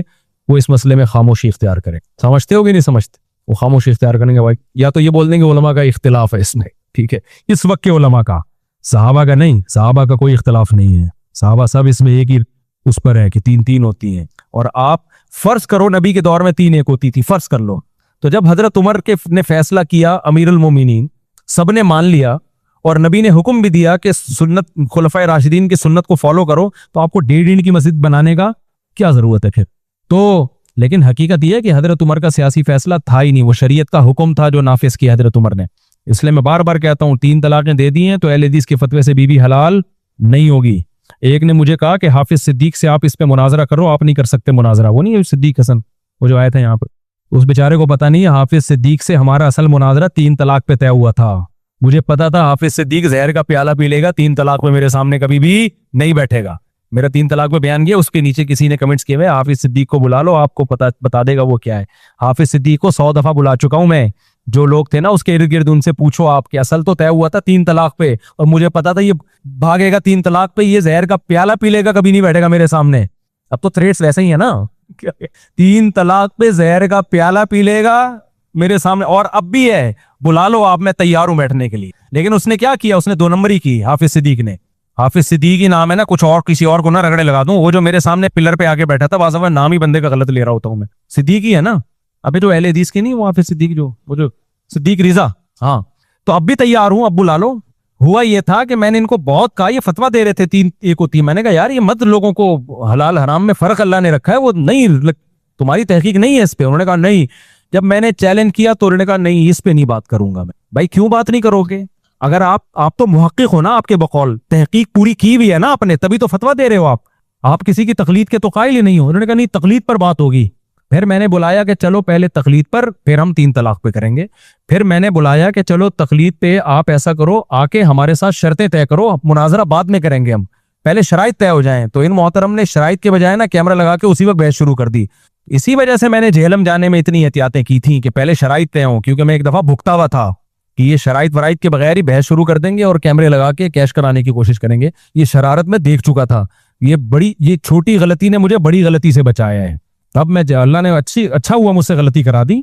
वो इस मसले में खामोशी इख्तियार करें। समझते हो कि नहीं समझते, वो खामोशी इख्तियार करेंगे। भाई या तो ये बोल देंगे उलमा का इख्तिलाफ है इसमें, ठीक है, इस वक्त के उलमा का, सहाबा का नहीं, सहाबा का कोई इख्तिलाफ नहीं है, सहाबा सब इसमें एक ही उस पर है कि तीन तीन होती हैं। और आप फर्ज करो नबी के दौर में तीन एक होती थी, फर्ज कर लो। तो जब हजरत उमर के ने फैसला किया, अमीरुल मोमिनीन, सबने मान लिया और नबी ने हुक्म भी दिया कि सुन्नत खुलफाए राशिदीन की सुन्नत को फॉलो करो, तो आपको 1.5 इंच की मस्जिद बनाने का क्या जरूरत है फिर। तो लेकिन हकीकत यह है कि हजरत उमर का सियासी फैसला था ही नहीं, वो शरीयत का हुक्म था जो नाफिज किया हजरत उमर ने। इसलिए मैं बार बार कहता हूं, तीन तलाकें दे दी हैं तो अहले हदीस के फतवे से बीवी हलाल नहीं होगी। एक ने मुझे कहा कि हाफिज सिद्दीक से आप इस पे मुनाजरा करो, आप नहीं कर सकते मुनाजरा। वो नहीं है सिद्दीक हसन, वो जो आया था यहाँ पर, उस बेचारे को पता नहीं है हाफिज सिद्दीक से हमारा असल मुनाजरा तीन तलाक पे तय हुआ था। मुझे पता था हाफिज सिद्दीक जहर का प्याला पी लेगा, तीन तलाक पे मेरे सामने कभी भी नहीं बैठेगा। मेरा तीन तलाक पे बयान किया, उसके नीचे किसी ने कमेंट्स किए हुए हाफिज सिद्दीक को बुला लो, आपको बता देगा वो क्या है। हाफिज सिद्दीक को 100 दफा बुला चुका हूं मैं, जो लोग थे ना उसके इर्द गिर्द, उनसे पूछो आप कि असल तो तय हुआ था तीन तलाक पे, और मुझे पता था ये भागेगा तीन तलाक पे, ये जहर का प्याला पी लेगा, कभी नहीं बैठेगा मेरे सामने। अब तो थ्रेट्स वैसे ही है ना, तीन तलाक पे जहर का प्याला पी लेगा मेरे सामने, और अब भी है, बुला लो आप, मैं तैयार हूं बैठने के लिए। लेकिन उसने क्या किया, उसने 2 नंबरी की। हाफिज सिद्दीक ने, हाफिज सिद्दीक ही नाम है ना, कुछ और किसी और को ना रगड़े लगा दूं। वो जो मेरे सामने पिलर पे आके बैठा था, वास्तव में नाम ही बंदे का गलत ले रहा होता हूं मैं, सिद्दीक ही है ना। अबे जो अहले हदीस की नहीं, वो हाफिज सिद्दीक वो जो सिद्दीक रिजा, हाँ। तो अब भी तैयार हूं, अब बुला लो। हुआ ये था कि मैंने इनको बहुत कहा, ये फतवा दे रहे थे तीन एक होती है। मैंने कहा यार ये मत, लोगों को हलाल हराम में फर्क अल्लाह ने रखा है, वो नहीं, तुम्हारी तहकीक नहीं है इस पे। उन्होंने कहा नहीं। जब मैंने चैलेंज किया तो उन्होंने कहा नहीं, इस पे नहीं बात करूंगा मैं। भाई क्यों बात नहीं करोगे, अगर आप तो मुहक्किक हो ना, आपके बकौल तहकीक पूरी की भी है ना आपने, तभी तो फतवा दे रहे हो आप किसी की तकलीद के तो कायल ही नहीं हो। उन्होंने कहा नहीं, तकलीद पर बात होगी। फिर मैंने बुलाया कि चलो पहले तकलीद पर, फिर हम तीन तलाक पे करेंगे। फिर मैंने बुलाया कि चलो तकलीद पे आप ऐसा करो, आके हमारे साथ शर्तें तय करो, मुनाजरा बाद में करेंगे, हम पहले शराइत तय हो जाएं। तो इन मोहतरम ने शराइत के बजाय ना कैमरा लगा के उसी वक्त बहस शुरू कर दी। इसी वजह से मैंने झेलम जाने में इतनी एहतियातें की थी कि पहले शराइत तय हो, क्योंकि मैं एक दफा भुगता हुआ था कि ये शराइत वराइत के बगैर ही बहस शुरू कर देंगे और कैमरे लगा के कैश कराने की कोशिश करेंगे। ये शरारत में देख चुका था, ये छोटी गलती ने मुझे बड़ी गलती से बचाया है। तब मैं, अल्लाह ने अच्छा हुआ मुझसे गलती करा दी।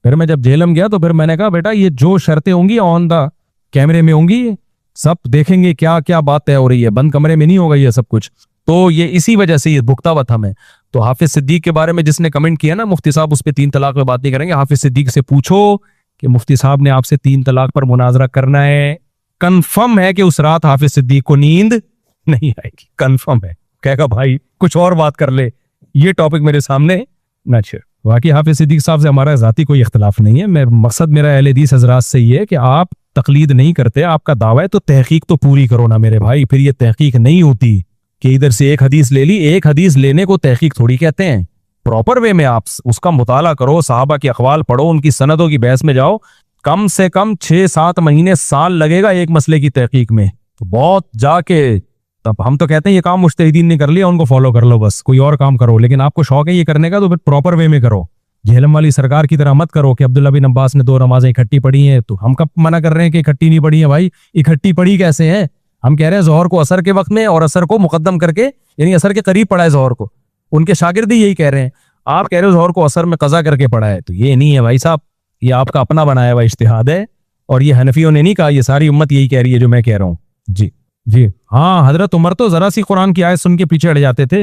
फिर मैं जब झेलम गया तो फिर मैंने कहा बेटा ये जो शर्तें होंगी ऑन द कैमरे में होंगी, सब देखेंगे क्या क्या बात तय हो रही है, बंद कमरे में नहीं होगा ये सब कुछ। तो ये इसी वजह से ये भुगता हुआ था मैं। तो हाफिज सिद्दीक के बारे में जिसने कमेंट किया ना, मुफ्ती साहब उस पर तीन तलाक में बात नहीं करेंगे, हाफिज सिद्दीक से पूछो कि मुफ्ती साहब ने आपसे तीन तलाक पर मुनाजरा करना है। कंफर्म है कि उस रात हाफिज सिद्दीक को नींद नहीं आएगी, कंफर्म है। कहेगा भाई कुछ और बात कर ले, ये टॉपिक मेरे सामने ना छेड़। बाकी हाफिज सिद्दीक साहब से हमारा जाती कोई इख्तिलाफ नहीं है। मकसद मेरा अहले हदीस हजरात से ये है कि आप तकलीद नहीं करते, आपका दावा है तो तहकीक तो पूरी करो ना मेरे भाई। फिर ये तहकीक नहीं होती कि इधर से एक हदीस ले ली, एक हदीस लेने को तहकीक थोड़ी कहते हैं। प्रॉपर वे में आप उसका मुताला करो, साहबा के अखवाल पढ़ो, उनकी सनदों की बहस में जाओ। कम से कम 6-7 महीने साल लगेगा एक मसले की तहकीक में, तो बहुत जाके तब हम तो कहते हैं ये काम मुज्तहिदीन ने कर लिया, उनको फॉलो कर लो, बस कोई और काम करो। लेकिन आपको शौक है ये करने का तो फिर प्रॉपर वे में करो। झेलम वाली सरकार की तरह मत करो कि अब्दुल्ला बिन अब्बास ने 2 नमाजें इकट्ठी पढ़ी हैं, तो हम कब मना कर रहे हैं कि इकट्ठी नहीं पढ़ी है। भाई इकट्ठी पढ़ी कैसे है, हम कह रहे हैं जोहर को असर के वक्त में और असर को मुकद्दम करके, यानी असर के करीब पढ़ा है जोहर को। उनके शागिर्द ही यही कह रहे हैं, आप कह रहे हो जोहर को असर में कजा करके पढ़ा है। तो ये नहीं है भाई साहब, ये आपका अपना बनाया हुआ इज्तिहाद है, और ये हनफियों ने नहीं कहा, ये सारी उम्मत यही कह रही है जो मैं कह रहा हूँ। जी जी हाँ, हजरत उमर तो जरा सी कुरान की आयत सुन के पीछे हट जाते थे।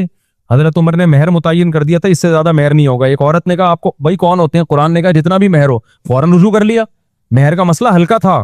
हजरत उमर ने मेहर मुतय्यन कर दिया था, इससे ज्यादा मेहर नहीं होगा। एक औरत ने कहा आपको भाई कौन होते हैं, कुरान ने कहा जितना भी मेहर हो, फौरन रुजू कर लिया। मेहर का मसला हल्का था,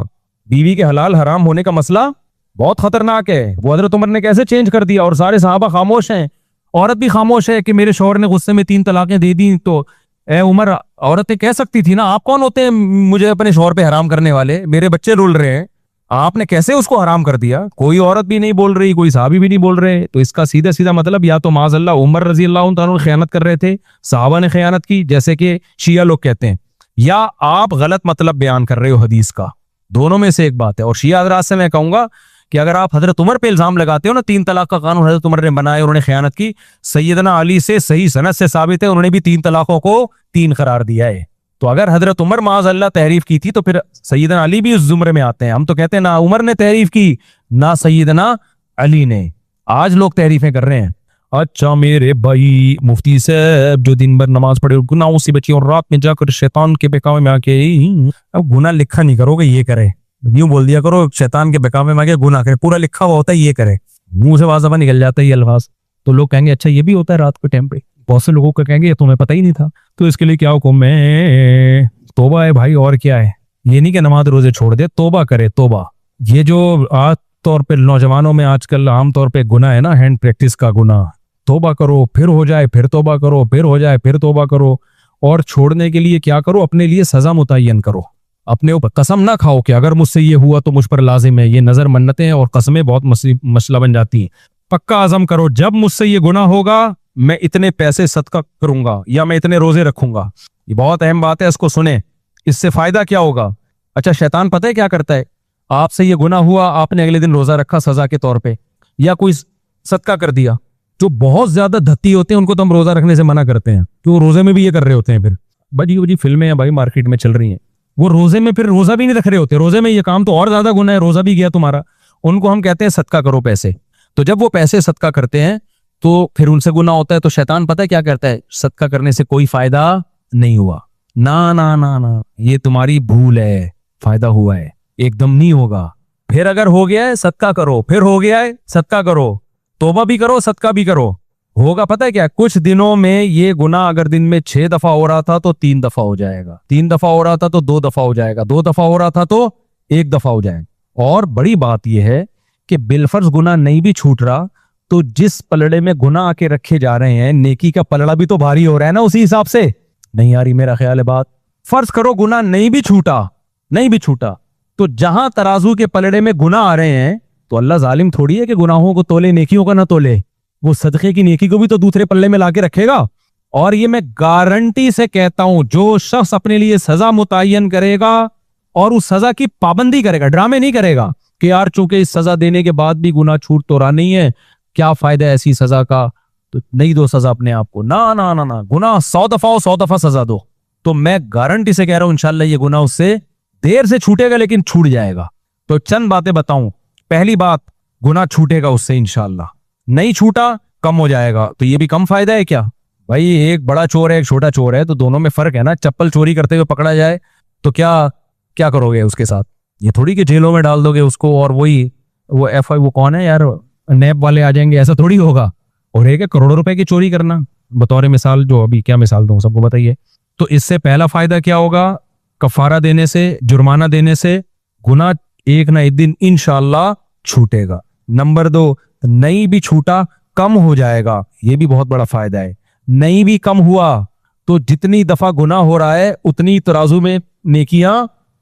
बीवी के हलाल हराम होने का मसला बहुत खतरनाक है। वो हजरत उमर ने कैसे चेंज कर दिया, और सारे सहाबा खामोश हैं, औरत भी खामोश है कि मेरे शौहर ने गुस्से में 3 तलाकें दे दी। तो ए उमर, औरतें कह सकती थी ना, आप कौन होते हैं मुझे अपने शौहर पे हराम करने वाले, मेरे बच्चे रुल रहे हैं, आपने कैसे उसको हराम कर दिया। कोई औरत भी नहीं बोल रही, कोई साहबी भी नहीं बोल रहे। तो इसका सीधा सीधा मतलब या तो माज़अल्लाह उमर रजी अल्लाह तआला खयानत कर रहे थे, साहबा ने खयानत की जैसे कि शिया लोग कहते हैं, या आप गलत मतलब बयान कर रहे हो हदीस का। दोनों में से एक बात है। और शिया हज़रात से मैं कहूंगा कि अगर आप हजरत उमर पे इल्जाम लगाते हो ना, 3 तलाक का कानून हजरत उमर ने बनाया, उन्होंने खयानत की, सैयदना अली से सही सनद से साबित है उन्होंने भी 3 तलाकों को 3 करार दिया है। तो अगर हजरत उमर माज़अल्लाह तहरीफ की थी तो फिर सैयदना अली भी उस जुमरे में आते हैं। हम तो कहते हैं ना उमर ने तहरीफ की ना सैयदना अली ने। आज लोग तहरीफें कर रहे हैं। अच्छा मेरे भाई मुफ्ती साहब जो दिन भर नमाज पढ़े गुनाहों से बची और रात में जाकर शैतान के बहकावे में आके, अब गुनाह लिखा नहीं करोगे, ये करे, यूं बोल दिया करो शैतान के बहकावे में आके गुनाह करे, पूरा लिखा हुआ होता है ये करे, मुंह से वाज़ा निकल जाता है ये अल्फाज। तो लोग कहेंगे अच्छा ये भी होता है रात के टाइम पे। बहुत से लोगों को कहेंगे ये तुम्हें पता ही नहीं था। तो इसके लिए क्या हुक्म है, तोबा है भाई, और क्या है। ये नहीं कि नमाज रोजे छोड़ दे, तोबा करे, तोबा। ये जो आज तौर पे नौजवानों में आजकल आमतौर पे गुनाह है ना, हैंड प्रैक्टिस का गुनाह, तोबा करो फिर हो जाए, फिर तोबा करो, फिर हो जाए, फिर तोबा करो। और छोड़ने के लिए क्या करो, अपने लिए सजा मुतय्यन करो। अपने ऊपर कसम ना खाओ कि अगर मुझसे ये हुआ तो मुझ पर लाजिम है। ये नजर मन्नतें और कसमें बहुत मसला बन जाती हैं। पक्का आजम करो जब मुझसे ये गुनाह होगा मैं इतने पैसे सदका करूंगा या मैं इतने रोजे रखूंगा। ये बहुत अहम बात है, इसको सुने। इससे फायदा क्या होगा। अच्छा शैतान पता है क्या करता है, आपसे ये गुनाह हुआ, आपने अगले दिन रोजा रखा सजा के तौर पे, या कोई सदका कर दिया। जो बहुत ज्यादा धत्ती होते हैं उनको तो हम रोजा रखने से मना करते हैं, कि वो रोजे में भी ये कर रहे होते हैं। फिर बजी फिल्में हैं भाई मार्केट में चल रही हैं, वो रोजे में फिर रोजा भी नहीं रख रहे होते, रोजे में ये काम तो और ज्यादा गुनाह है, रोजा भी गया तुम्हारा। उनको हम कहते हैं सदका करो पैसे। तो जब वो पैसे सदका करते हैं तो फिर उनसे गुनाह होता है। तो शैतान पता है क्या करता है, सदका करने से कोई फायदा नहीं हुआ, ना ना ना ना, ये तुम्हारी भूल है, फायदा हुआ है, एकदम नहीं होगा। फिर अगर हो गया है सदका करो, फिर हो गया है सदका करो, तौबा भी करो, सदका भी करो, होगा पता है क्या, कुछ दिनों में ये गुनाह अगर दिन में 6 दफा हो रहा था तो 3 दफा हो जाएगा, 3 दफा हो रहा था तो 2 दफा हो जाएगा, 2 दफा हो रहा था तो 1 दफा हो जाएगा। और बड़ी बात यह है कि बिलफर्ज गुनाह नहीं भी छूट रहा तो जिस पलड़े में गुनाह आके रखे जा रहे हैं, नेकी का पलड़ा भी तो भारी हो रहा है ना उसी हिसाब से। नहीं आ रही मेरा ख्याल है बात। फर्ज करो गुनाह नहीं भी छूटा, नहीं भी छूटा, तो जहां तराजू के पलड़े में गुनाह आ रहे हैं तो अल्लाह जालिम थोड़ी है कि गुनाहों को तोले नेकियों का ना तोले। वो सदके की नेकी को भी तो दूसरे पल्ले में लाके रखेगा। और ये मैं गारंटी से कहता हूं, जो शख्स अपने लिए सजा मुतय्यन करेगा और उस सजा की पाबंदी करेगा, ड्रामे नहीं करेगा कि यार चूंकि इस सजा देने के बाद भी गुनाह छूट तो रहा नहीं है, क्या फायदा ऐसी सजा का, तो नहीं दो सजा अपने आप को, ना ना ना ना, गुनाह 100 दफा हो 100 दफा सजा दो। तो मैं गारंटी से कह रहा हूं इंशाल्लाह ये गुनाह उससे देर से छूटेगा लेकिन छूट जाएगा। तो चंद बातें बताऊं। पहली बात, गुनाह छूटेगा उससे इंशाल्लाह, नहीं छूटा कम हो जाएगा। तो ये भी कम फायदा है क्या भाई, एक बड़ा चोर है एक छोटा चोर है तो दोनों में फर्क है ना। चप्पल चोरी करते हुए पकड़ा जाए तो क्या क्या करोगे उसके साथ, ये थोड़ी कि जेलों में डाल दोगे उसको और वही वो एफ आई वो कौन है यार, नैब वाले आ जाएंगे, ऐसा थोड़ी होगा। और एक है करोड़ों रुपए की चोरी करना, बतौर मिसाल, जो अभी क्या मिसाल दूं सबको बताइए। तो इससे पहला फायदा क्या होगा, कफारा देने से, जुर्माना देने से गुनाह एक ना एक दिन इंशाअल्लाह छूटेगा। नंबर 2, नहीं भी छूटा कम हो जाएगा, ये भी बहुत बड़ा फायदा है। नहीं भी कम हुआ तो जितनी दफा गुनाह हो रहा है उतनी तराजू में नेकियां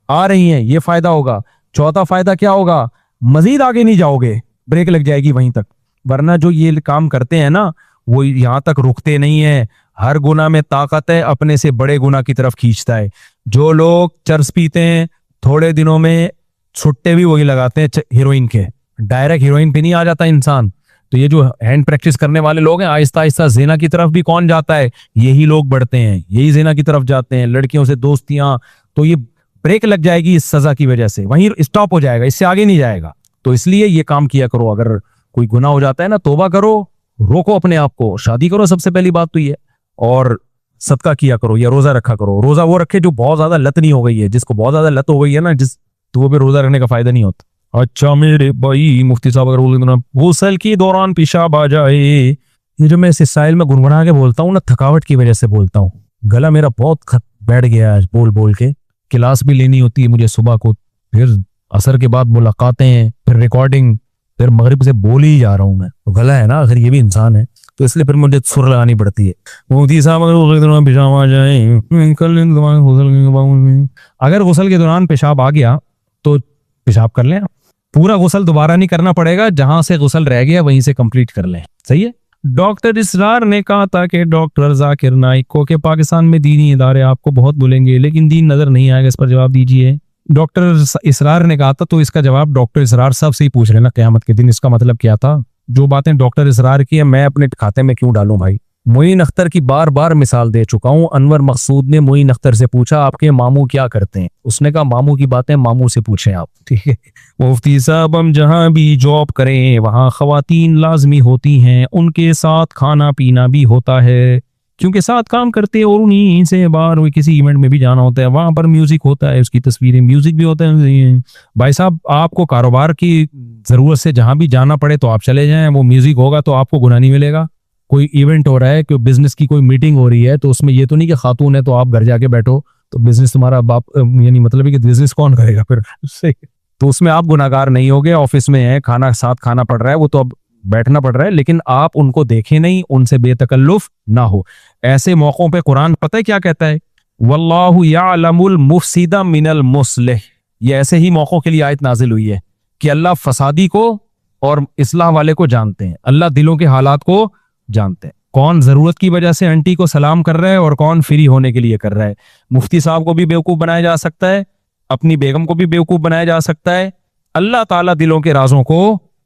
आ रही हैं, ये फायदा होगा। चौथा फायदा क्या होगा, मजीद आगे नहीं जाओगे, ब्रेक लग जाएगी वहीं तक। वरना जो ये काम करते हैं ना वो यहां तक रुकते नहीं है, हर गुनाह में ताकत है, अपने से बड़े गुनाह की तरफ खींचता है। जो लोग चर्स पीते हैं थोड़े दिनों में छुट्टे भी वही लगाते हैं हीरोइन के, डायरेक्ट हीरोइन पे नहीं आ जाता इंसान। तो ये जो हैंड प्रैक्टिस करने वाले लोग हैं, आहिस्ता आहिस्ता ज़िना की तरफ भी कौन जाता है, यही लोग बढ़ते हैं, यही ज़िना की तरफ जाते हैं, लड़कियों से दोस्तियां। तो ये ब्रेक लग जाएगी इस सजा की वजह से, वहीं स्टॉप हो जाएगा, इससे आगे नहीं जाएगा। तो इसलिए ये काम किया करो। अगर कोई गुनाह हो जाता है ना, तौबा करो, रोको अपने आप को, शादी करो, सबसे पहली बात तो ये, और सदका किया करो या रोजा रखा करो। रोजा वो रखे जो बहुत ज्यादा लत नहीं हो गई है, जिसको बहुत ज्यादा लत हो गई है ना, तो वो भी रोजा रखने का फायदा नहीं होता। अच्छा मेरे भाई मुफ्ती साहब, अगर गुस्ल के दौरान पेशाब आ जाए, ये जो मैं इस स्टाइल में गुनगुना के बोलता हूँ ना, थकावट की वजह से बोलता हूँ, गला मेरा बहुत बैठ गया आज बोल बोल के। क्लास भी लेनी होती है मुझे सुबह को, फिर असर के बाद मुलाकातें हैं, फिर रिकॉर्डिंग, फिर मगरिब से बोल ही जा रहा हूँ मैं, तो गला है ना, आखिर ये भी इंसान है, तो इसलिए फिर मुझे सुर लगानी पड़ती है। मुफ्ती साहब अगर गुस्ल के दौरान पेशाब आ गया तो पेशाब कर लें, पूरा गुस्ल दोबारा नहीं करना पड़ेगा, जहां से गुस्ल रह गया वहीं से कंप्लीट कर लें। सही है। डॉक्टर इसरार ने कहा था कि डॉक्टर जाकिर नाइक को कि पाकिस्तान में दीनी इदारे आपको बहुत बोलेंगे लेकिन दीन नजर नहीं आएगा, इस पर जवाब दीजिए। डॉक्टर इसरार ने कहा था, तो इसका जवाब डॉक्टर इसरार साहब से ही पूछ लेना क़यामत के दिन, इसका मतलब क्या था। जो बातें डॉक्टर इसरार की है मैं अपने खाते में क्यों डालूं भाई। मोइन अख्तर की बार बार मिसाल दे चुका हूं। अनवर मकसूद ने मोइन अख्तर से पूछा आपके मामू क्या करते हैं, उसने कहा मामू की बातें मामू से पूछें आप। ठीक है। मुफ्ती साहब हम जहां भी जॉब करें वहां खवातीन लाजमी होती हैं, उनके साथ खाना पीना भी होता है, क्योंकि साथ काम करते हैं और उन्हीं से बाहर किसी इवेंट में भी जाना होता है, वहां पर म्यूजिक होता है, उसकी तस्वीरें म्यूजिक भी होता है। भाई साहब आपको कारोबार की जरूरत से जहां भी जाना पड़े तो आप चले जाएं, वो म्यूजिक होगा तो आपको गुनाह नहीं मिलेगा। कोई इवेंट हो रहा है, कोई बिजनेस की कोई मीटिंग हो रही है, तो उसमें ये तो नहीं कि खातून है तो आप घर जाके बैठो, तो बिजनेस तुम्हारा बाप, यानी मतलब है कि बिजनेस कौन करेगा फिर से, तो उसमें आप गुनाहगार नहीं होगे। ऑफिस में है, खाना साथ खाना पड़ रहा है, वो तो अब बैठना पड़ रहा है, लेकिन आप उनको देखें नहीं, उनसे बेतकल्लुफ ना हो। ऐसे मौकों पे कुरान पता है क्या कहता है, वल्लाहु यालमुल मुफसिदा मिनल मुस्लिह। ये ऐसे ही मौकों के लिए आयत नाजिल हुई है कि अल्लाह फसादी को और इस्लाह वाले को जानते हैं, अल्लाह दिलों के हालात को जानते हैं, कौन जरूरत की वजह से आंटी को सलाम कर रहा है और कौन फ्री होने के लिए कर रहा है। मुफ्ती साहब को भी बेवकूफ बनाया जा सकता है, अपनी बेगम को भी बेवकूफ बनाया जा सकता है, अल्लाह ताला दिलों के राजों को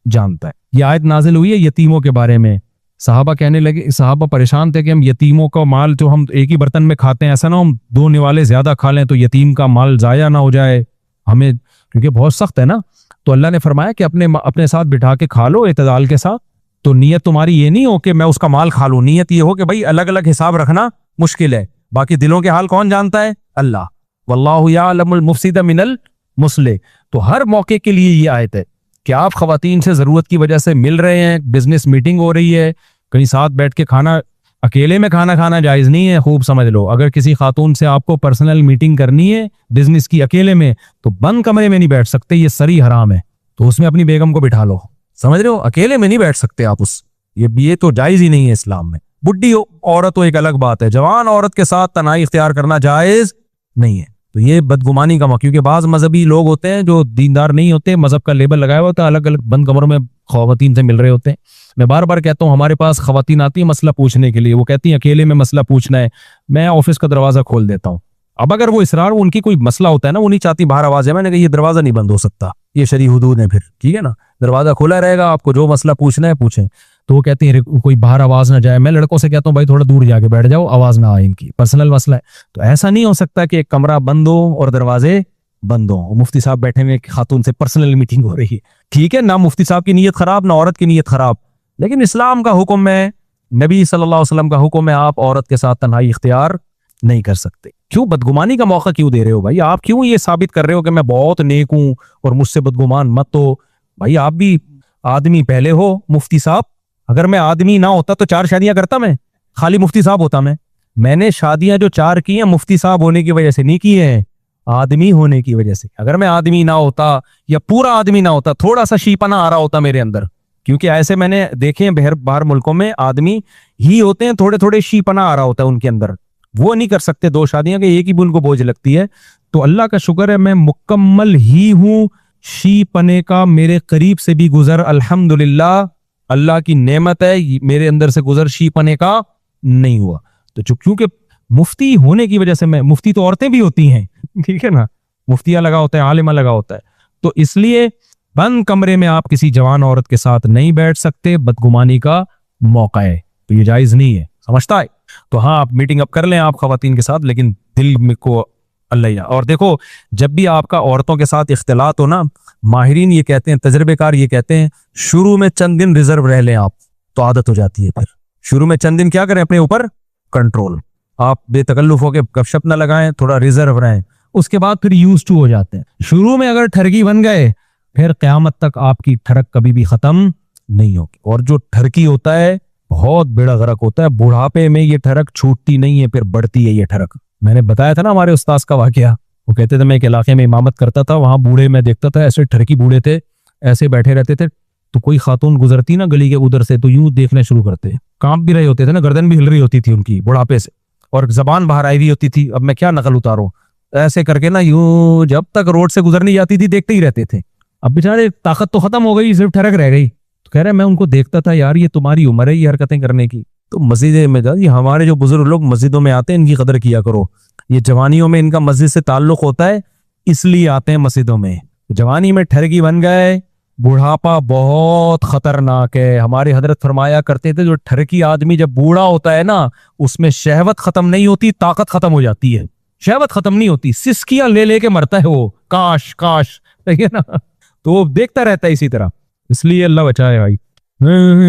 जानता है। यह आयत नाजिल हुई है यतीमों के बारे में। साहबा कहने लगे, साहबा परेशान थे कि हम यतीमों का माल जो हम एक ही बर्तन में खाते हैं, ऐसा ना हम दो निवाले ज्यादा खा लें तो यतीम का माल जाया ना हो जाए हमें, क्योंकि बहुत सख्त है ना। तो अल्लाह ने फरमाया कि अपने साथ बिठा के खा लो इतदाल के साथ। तो नीयत तुम्हारी ये नहीं हो कि मैं उसका माल खा लूं, नीयत ये हो कि भाई अलग अलग हिसाब रखना मुश्किल है, बाकी दिलों के हाल कौन जानता है, अल्लाह। वल्लाहु यालमुल मुफसिदा मिनल मुस्लिह। तो हर मौके के लिए ये आयत है कि आप खवातीन से जरूरत की वजह से मिल रहे हैं, बिजनेस मीटिंग हो रही है, कहीं साथ बैठ के खाना, अकेले में खाना खाना जायज नहीं है, खूब समझ लो। अगर किसी खातून से आपको पर्सनल मीटिंग करनी है बिजनेस की अकेले में, तो बंद कमरे में नहीं बैठ सकते, ये सरी हराम है, तो उसमें अपनी बेगम को बिठा लो, समझ रहे हो, अकेले में नहीं बैठ सकते आप उस, ये तो जायज ही नहीं है इस्लाम में। बुढ़ी औरत तो एक अलग बात है, जवान औरत के साथ तनाई इख्तियार करना जायज नहीं है। तो ये बदगुमानी का मौका, क्योंकि बाज मजहबी लोग होते हैं जो दीनदार नहीं होते, मजहब का लेबल लगाया होता है, अलग अलग बंद कमरों में खवातीन से मिल रहे होते हैं। मैं बार बार कहता हूँ, हमारे पास खवातीन आती है मसला पूछने के लिए, वो कहती हैं अकेले में मसला पूछना है, मैं ऑफिस का दरवाजा खोल देता हूँ। अब अगर वो इसरार, उनकी कोई मसला होता है ना, वो नहीं चाहती बाहर आवाज है, मैंने कहा ये दरवाजा नहीं बंद हो सकता, ये शरी हुदूद है, फिर ठीक है ना, दरवाजा खुला रहेगा, आपको जो मसला पूछना है पूछें। तो वो कहती है कोई बाहर आवाज ना जाए, मैं लड़कों से कहता हूँ भाई थोड़ा दूर जाके बैठ जाओ, आवाज ना आए, इनकी पर्सनल मसला है। तो ऐसा नहीं हो सकता कि एक कमरा बंद हो और दरवाजे बंद हो, मुफ्ती साहब बैठे हुए खातून से पर्सनल मीटिंग हो रही है, ठीक है ना, मुफ्ती साहब की नीयत खराब ना औरत की नीयत खराब, लेकिन इस्लाम का हुक्म है, नबी सल्लल्लाहु अलैहि वसल्लम का हुक्म है, आप औरत के साथ तन्हाई इख्तियार नहीं कर सकते। क्यों बदगुमानी का मौका क्यों दे रहे हो भाई, आप क्यों ये साबित कर रहे हो कि मैं बहुत नेक हूं और मुझसे बदगुमान मत हो। भाई आप भी आदमी पहले हो मुफ्ती साहब, अगर मैं आदमी ना होता तो 4 शादियां करता, मैं खाली मुफ्ती साहब होता। मैंने शादियां जो 4 की हैं मुफ्ती साहब होने की वजह से नहीं की हैं, आदमी होने की वजह से। अगर मैं आदमी ना होता या पूरा आदमी ना होता, थोड़ा सा शीपना आ रहा होता मेरे अंदर, क्योंकि ऐसे मैंने देखे हैं बाहर मुल्कों में आदमी ही होते हैं, थोड़े थोड़े शीपना आ रहा होता है उनके अंदर, वो नहीं कर सकते 2 शादियां कि एक ही भी उनको बोझ लगती है। तो अल्लाह का शुक्र है मैं मुकम्मल ही हूं, शीपने का मेरे करीब से भी गुजर अल्हम्दुलिल्लाह, अल्लाह की नेमत है, मेरे अंदर से गुजर शीपने का नहीं हुआ। तो क्योंकि मुफ्ती होने की वजह से, मैं मुफ्ती तो औरतें भी होती हैं, ठीक है ना, मुफ्तिया लगा होता है, आलिमा लगा होता है, तो इसलिए बंद कमरे में आप किसी जवान औरत के साथ नहीं बैठ सकते, बदगुमानी का मौका है, तो ये जायज नहीं है, समझता है। तो हाँ, आप मीटिंग अप कर लें आप खवातीन के साथ, लेकिन दिल में को अल्लाह या। और देखो, जब भी आपका औरतों के साथ इख्तिलात हो ना, माहिरीन ये कहते हैं, तजर्बेकार ये कहते हैं, शुरू में चंद दिन रिजर्व रह लें आप, तो आदत हो जाती है। फिर शुरू में चंद दिन क्या करें, अपने ऊपर कंट्रोल, आप बेतकल्लुफ होकर गपशप ना लगाएं, थोड़ा रिजर्व रहें, उसके बाद फिर यूज टू हो जाते हैं। शुरू में अगर ठरकी बन गए, फिर क़यामत तक आपकी ठरक कभी भी खत्म नहीं होगी। और जो ठरकी होता है बहुत बेड़ा गर्क होता है, बुढ़ापे में ये ठरक छूटती नहीं है, फिर बढ़ती है ये ठरक। मैंने बताया था ना हमारे उस्ताद का वाकया, वो कहते थे मैं एक इलाके में इमामत करता था, वहां बूढ़े मैं देखता था ऐसे ठरकी बूढ़े थे, ऐसे बैठे रहते थे, तो कोई खातून गुजरती ना गली के उधर से तो यूं देखने शुरू करते, कांप भी रहे होते थे ना, गर्दन भी हिल रही होती थी उनकी बुढ़ापे से, और जबान बाहर आई हुई होती थी, अब मैं क्या नकल उतारूं, ऐसे करके ना यूं जब तक रोड से गुजरनी जाती थी देखते ही रहते थे। अब बेचारे ताकत तो खत्म हो गई, सिर्फ ठरक रह गई। तो कह रहे मैं उनको देखता था, यार ये तुम्हारी उम्र है ये हरकतें करने की, तो मस्जिद में जा, ये हमारे जो बुजुर्ग लोग मस्जिदों में आते हैं इनकी कदर किया करो, ये जवानियों में इनका मस्जिद से ताल्लुक होता है इसलिए आते हैं मस्जिदों में। जवानी में ठरकी बन गए, बुढ़ापा बहुत खतरनाक है। हमारे हजरत फरमाया करते थे, जो ठरकी आदमी जब बूढ़ा होता है ना, उसमें शहवत खत्म नहीं होती, ताकत खत्म हो जाती है, शहवत खत्म नहीं होती, सिस्कियां ले लेके मरता है वो, काश काश, ठीक है ना, तो वो देखता रहता है इसी तरह। इसलिए अल्लाह बचाए भाई।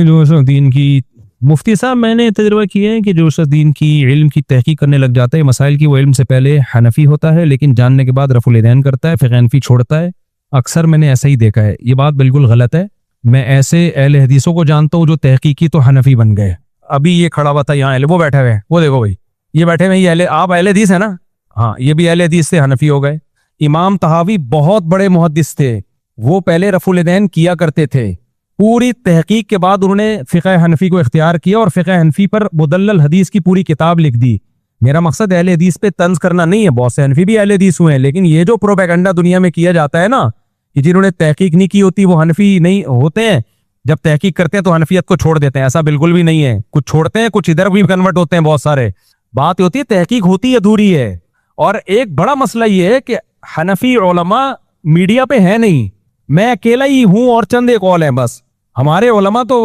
जो दीन की मुफ्ती साहब, मैंने तजुर्बा किया है कि जो शख्स दीन की इल्म की तहकीक करने लग जाता है मसाइल की, वो इल्म से पहले हनफी होता है, लेकिन जानने के बाद रफुल यदैन करता है, फिर हनफी छोड़ता है। अक्सर मैंने ऐसा ही देखा है, ये बात बिल्कुल गलत है। मैं ऐसे अहले हदीसों को जानता हूँ जो तहकीकी तो हनफी बन गए। अभी ये खड़ा हुआ था यहाँ, वो बैठे हुए, वो देखो भाई ये बैठे हुए, ये आप अहले हदीस है ना, हाँ ये भी अहले हदीस से हनफी हो गए। इमाम तहावी बहुत बड़े मुहद्दिस थे, वो पहले रफुल यदैन किया करते थे, पूरी तहकीक के बाद उन्होंने फ़िक़ह हनफी को इख्तियार किया और फ़िक़ह हनफी पर मुदल्लल हदीस की पूरी किताब लिख दी। मेरा मकसद अहले हदीस पे तंज करना नहीं है, बहुत से हनफी भी अहले हदीस हुए हैं, लेकिन ये जो प्रोपेगेंडा दुनिया में किया जाता है ना, कि जिन्होंने तहकीक नहीं की होती वो हनफी नहीं होते हैं, जब तहकीक करते हैं तो हनफियत को छोड़ देते हैं, ऐसा बिल्कुल भी नहीं है। कुछ छोड़ते हैं, कुछ इधर भी कन्वर्ट होते हैं, बहुत सारे। बात होती है तहकीक होती अधूरी है। और एक बड़ा मसला ये है कि हनफी उलमा मीडिया पे है नहीं, मैं अकेला ही हूं और चंद एक और हैं बस। हमारे उलमा तो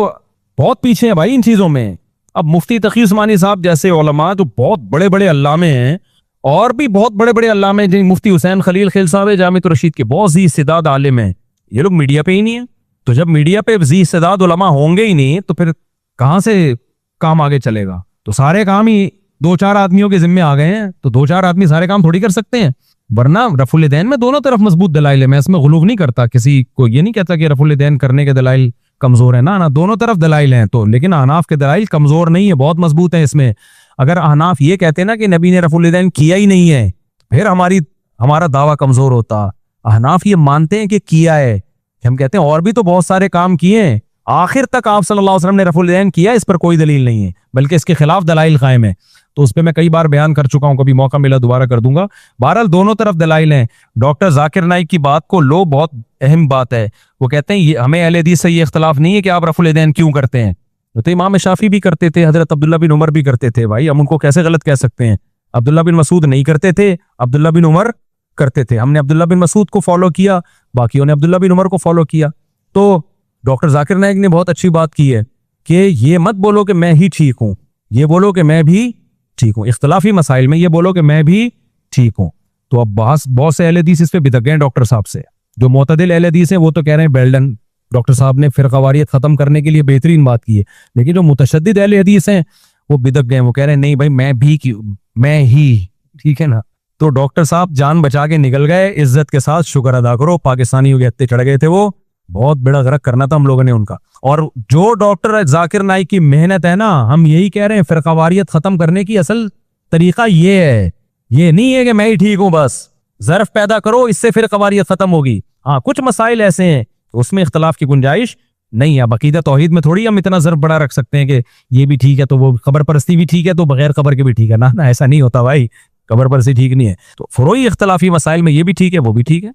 बहुत पीछे हैं भाई इन चीजों में। अब मुफ्ती तकी उस्मानी साहब जैसे उलमा जो बहुत बड़े बड़े अल्लामे हैं, और भी बहुत बड़े बड़े अल्लामे, जिन मुफ्ती हुसैन खलील खिल साहब जामित रशीद के बहुत ज़ी इस्तिदाद आलिम हैं, ये लोग मीडिया पे ही नहीं है। तो जब मीडिया पे ज़ी इस्तिदाद उलमा होंगे ही नहीं, तो फिर कहाँ से काम आगे चलेगा? तो सारे काम ही 2-4 आदमियों के जिम्मे आ गए हैं, तो 2-4 आदमी सारे काम थोड़ी कर सकते हैं। वरना रफुल यदैन में दोनों तरफ मजबूत दलाइल है, मैं इसमें गुलूव नहीं करता, किसी को ये नहीं कहता कि रफुल यदैन करने के दलाइल कमजोर है ना, दोनों तरफ दलाइल हैं। तो लेकिन अहनाफ के दलाइल कमजोर नहीं है, बहुत मजबूत है इसमें। अगर अहनाफ ये कहते ना कि नबी ने रफुल यदैन किया ही नहीं है, फिर हमारा दावा कमजोर होता। अहनाफ ये मानते हैं कि किया है, हम कहते हैं और भी तो बहुत सारे काम किए हैं, आखिर तक आप सल्लल्लाहु अलैहि वसल्लम ने रफुल यदैन किया, इस पर कोई दलील नहीं है, बल्कि इसके खिलाफ दलाइल कायम है। तो उस पर मैं कई बार बयान कर चुका हूं, कभी मौका मिला दोबारा कर दूंगा। बहरहाल दोनों तरफ दलाइल हैं। डॉक्टर जाकिर नाइक की बात को लो, बहुत अहम बात है। वो कहते हैं ये हमें अहले हदीस से ये इख्तिलाफ नहीं है कि आप रफुल यदैन क्यों करते हैं, तो इमाम शाफी भी करते थे, हजरत अब्दुल्ला बिन उमर भी करते थे, भाई हम उनको कैसे गलत कह सकते हैं? अब्दुल्ला बिन मसूद नहीं करते थे, अब्दुल्ला बिन उमर करते थे। हमने अब्दुल्ला बिन मसूद को फॉलो किया, बाकियों ने अब्दुल्ला बिन उमर को फॉलो किया। तो डॉक्टर जाकिर नाइक ने बहुत अच्छी बात की है कि ये मत बोलो कि मैं ही ठीक हूं, ये बोलो कि मैं भी ठीक हूं। इख्तिलाफी मसाइल में ये बोलो कि मैं भी ठीक हूं। तो अब बहुत से अहले हदीस इस पे बिदक गए डॉक्टर साहब से। जो मोतदिल अहले हदीस हैं वो तो कह रहे हैं बेल्डन डॉक्टर साहब ने फिरकावारियत खत्म करने के लिए बेहतरीन बात की है, लेकिन जो मुतशद्दिद अहले हदीस हैं वो बिदक गए, वो कह रहे हैं नहीं भाई मैं ही ठीक है ना। तो डॉक्टर साहब जान बचा के निकल गए, इज्जत के साथ शुक्र अदा करो, पाकिस्तानियों के हत्थे चढ़ गए थे, वो बहुत बड़ा गरक करना था हम लोगों ने उनका। और जो डॉक्टर जाकिर नाइक की मेहनत है ना, हम यही कह रहे हैं फिरकावारियत खत्म करने की असल तरीका ये है, ये नहीं है कि मैं ही ठीक हूं बस, ज़र्फ पैदा करो इससे फिरकावारियत खत्म होगी। हाँ कुछ मसाइल ऐसे हैं उसमें इख्तलाफ की गुंजाइश नहीं है। अकीदा तौहीद में थोड़ी हम इतना ज़र्फ बड़ा रख सकते हैं कि ये भी ठीक है तो वो कब्र परस्ती भी ठीक है तो बगैर कब्र के भी ठीक है ना, ऐसा नहीं होता भाई, कब्र परस्ती ठीक नहीं है तो फरोई इख्तलाफी मसाइल में ये भी ठीक है वो भी ठीक है।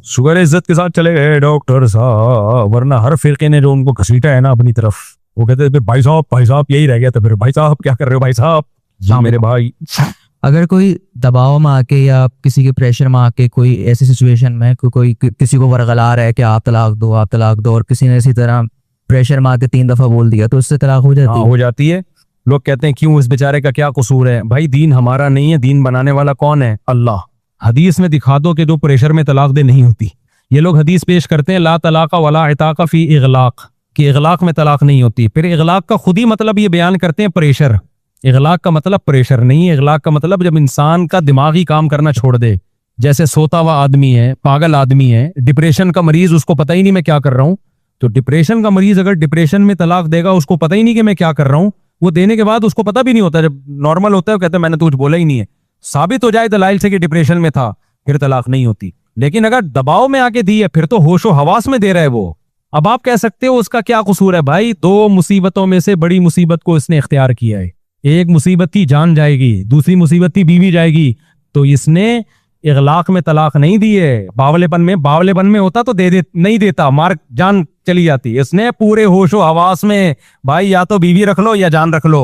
शुगर इज्जत के साथ चले गए डॉक्टर साहब, वरना हर फिरके ने जो उनको घसीटा है ना अपनी तरफ, वो कहते थे भाई साहब यही रह गया, तो फिर भाई साहब क्या कर रहे हो भाई साहब, जी मेरे भाई। अगर कोई दबाव में आके या किसी के प्रेशर में आके कोई ऐसी सिचुएशन में कोई किसी को वरगला रहा है कि आप तलाक दो और किसी ने इसी तरह प्रेशर में आके 3 दफा बोल दिया तो उससे तलाक हो जाती है? हो जाती है। लोग कहते हैं क्यों, इस बेचारे का क्या कसूर है? भाई दीन हमारा नहीं है, दीन बनाने वाला कौन है? अल्लाह। हदीस में दिखा दो कि जो प्रेशर में तलाक दे, नहीं होती। ये लोग हदीस पेश करते हैं ला तलाका वला इताका फी इगलाक, कि इगलाक में तलाक नहीं होती। फिर इगलाक का खुद ही मतलब ये बयान करते हैं प्रेशर। इगलाक का मतलब प्रेशर नहीं है, इगलाक का मतलब जब इंसान का दिमागी काम करना छोड़ दे। जैसे सोता हुआ आदमी है, पागल आदमी है, डिप्रेशन का मरीज, उसको पता ही नहीं मैं क्या कर रहा हूं। तो डिप्रेशन का मरीज अगर डिप्रेशन में तलाक देगा, उसको पता ही नहीं कि मैं क्या कर रहा हूं। वो देने के बाद उसको पता भी नहीं होता। जब नॉर्मल होता है वो कहता है मैंने तो कुछ बोला ही नहीं है। साबित हो जाए दलाइल से कि डिप्रेशन में था, फिर तलाक नहीं होती। लेकिन अगर दबाव में आके दी है, फिर तो होशो हवास में दे रहा है वो। अब आप कह सकते हो उसका क्या कसूर है? भाई, दो मुसीबतों में से बड़ी मुसीबत को इसने इख्तियार किया है। एक मुसीबत थी जान जाएगी, दूसरी मुसीबत थी बीवी जाएगी। तो इसने इगलाक में तलाक नहीं दी है। बावलेपन में होता तो दे नहीं देता, मार जान चली जाती। इसने पूरे होशो हवास में, भाई या तो बीवी रख लो या जान रख लो।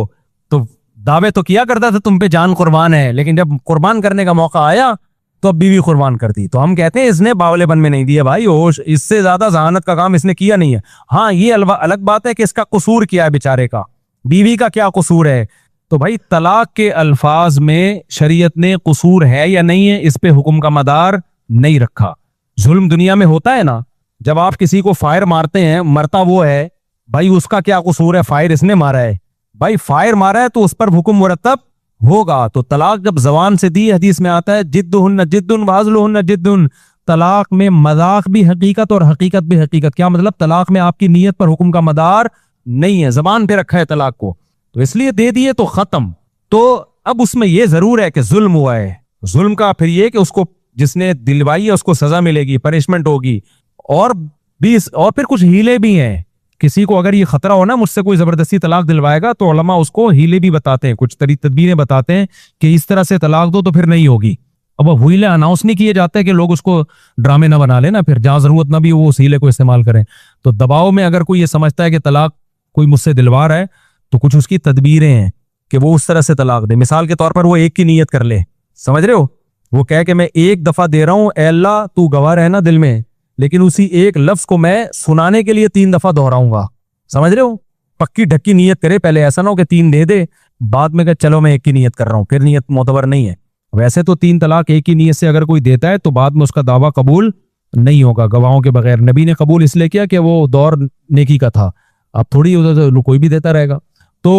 तो दावे तो किया करता था तुम पे जान कुर्बान है, लेकिन जब कुर्बान करने का मौका आया तो अब बीवी कुर्बान कर दी। तो हम कहते हैं इसने बावलेपन में नहीं दिया भाई होश, इससे ज्यादा जहानत का काम इसने किया नहीं है। हाँ, ये अलग बात है कि इसका कसूर क्या है बेचारे का, बीवी का क्या कसूर है। तो भाई तलाक के अल्फाज में शरीयत ने कसूर है या नहीं है, इस पे हुक्म का मदार नहीं रखा। जुल्म दुनिया में होता है ना, जब आप किसी को फायर मारते हैं, मरता वो है, भाई उसका क्या कसूर है? फायर इसने मारा है, भाई फायर मारा है तो उस पर हुक्म मुरतब होगा। तो तलाक जब जबान से दी, हदीस में आता है जिद्दुहुन्ना जिद्दुन वाज़लुहुन्ना जिद्दुन। तलाक में मजाक भी हकीकत और हकीकत भी हकीकत। क्या मतलब? तलाक में आपकी नीयत पर हुक्म का मदार नहीं है, जबान पे रखा है तलाक को, तो इसलिए दे दिए तो खत्म। तो अब उसमें यह जरूर है कि जुल्म हुआ है। जुल्म का फिर ये कि उसको जिसने दिलवाई है उसको सजा मिलेगी, पनिशमेंट होगी। और फिर कुछ हीले भी हैं। किसी को अगर ये खतरा हो ना मुझसे कोई जबरदस्ती तलाक दिलवाएगा, तो उलमा उसको हीले भी बताते हैं, कुछ तदबीरें बताते हैं कि इस तरह से तलाक दो तो फिर नहीं होगी। अब वो हीले अनाउंस नहीं किए जाते कि लोग उसको ड्रामे ना बना लेना, फिर जहां जरूरत ना भी वो उस हीले को इस्तेमाल करें। तो दबाव में अगर कोई ये समझता है कि तलाक कोई मुझसे दिलवा रहा है, तो कुछ उसकी तदबीरें हैं कि वो उस तरह से तलाक दे। मिसाल के तौर पर वो एक की नीयत कर ले, समझ रहे हो? वो कह के मैं एक दफा दे रहा हूं, ए अल्लाह तू गवाह रहना दिल में, लेकिन उसी एक लफ्ज को मैं सुनाने के लिए 3 दफा दोहराऊंगा। समझ रहे हो? पक्की ढक्की नीयत करे पहले, ऐसा ना हो कि 3 दे दे, बाद में कहे चलो मैं एक की नीयत कर रहा हूं, फिर नीयत मोतबर नहीं है। वैसे तो 3 तलाक एक ही नीयत से अगर कोई देता है तो बाद में उसका दावा कबूल नहीं होगा गवाहों के बगैर। नबी ने कबूल इसलिए किया कि वो दौर नेकी का था, अब थोड़ी उधर कोई भी देता रहेगा। तो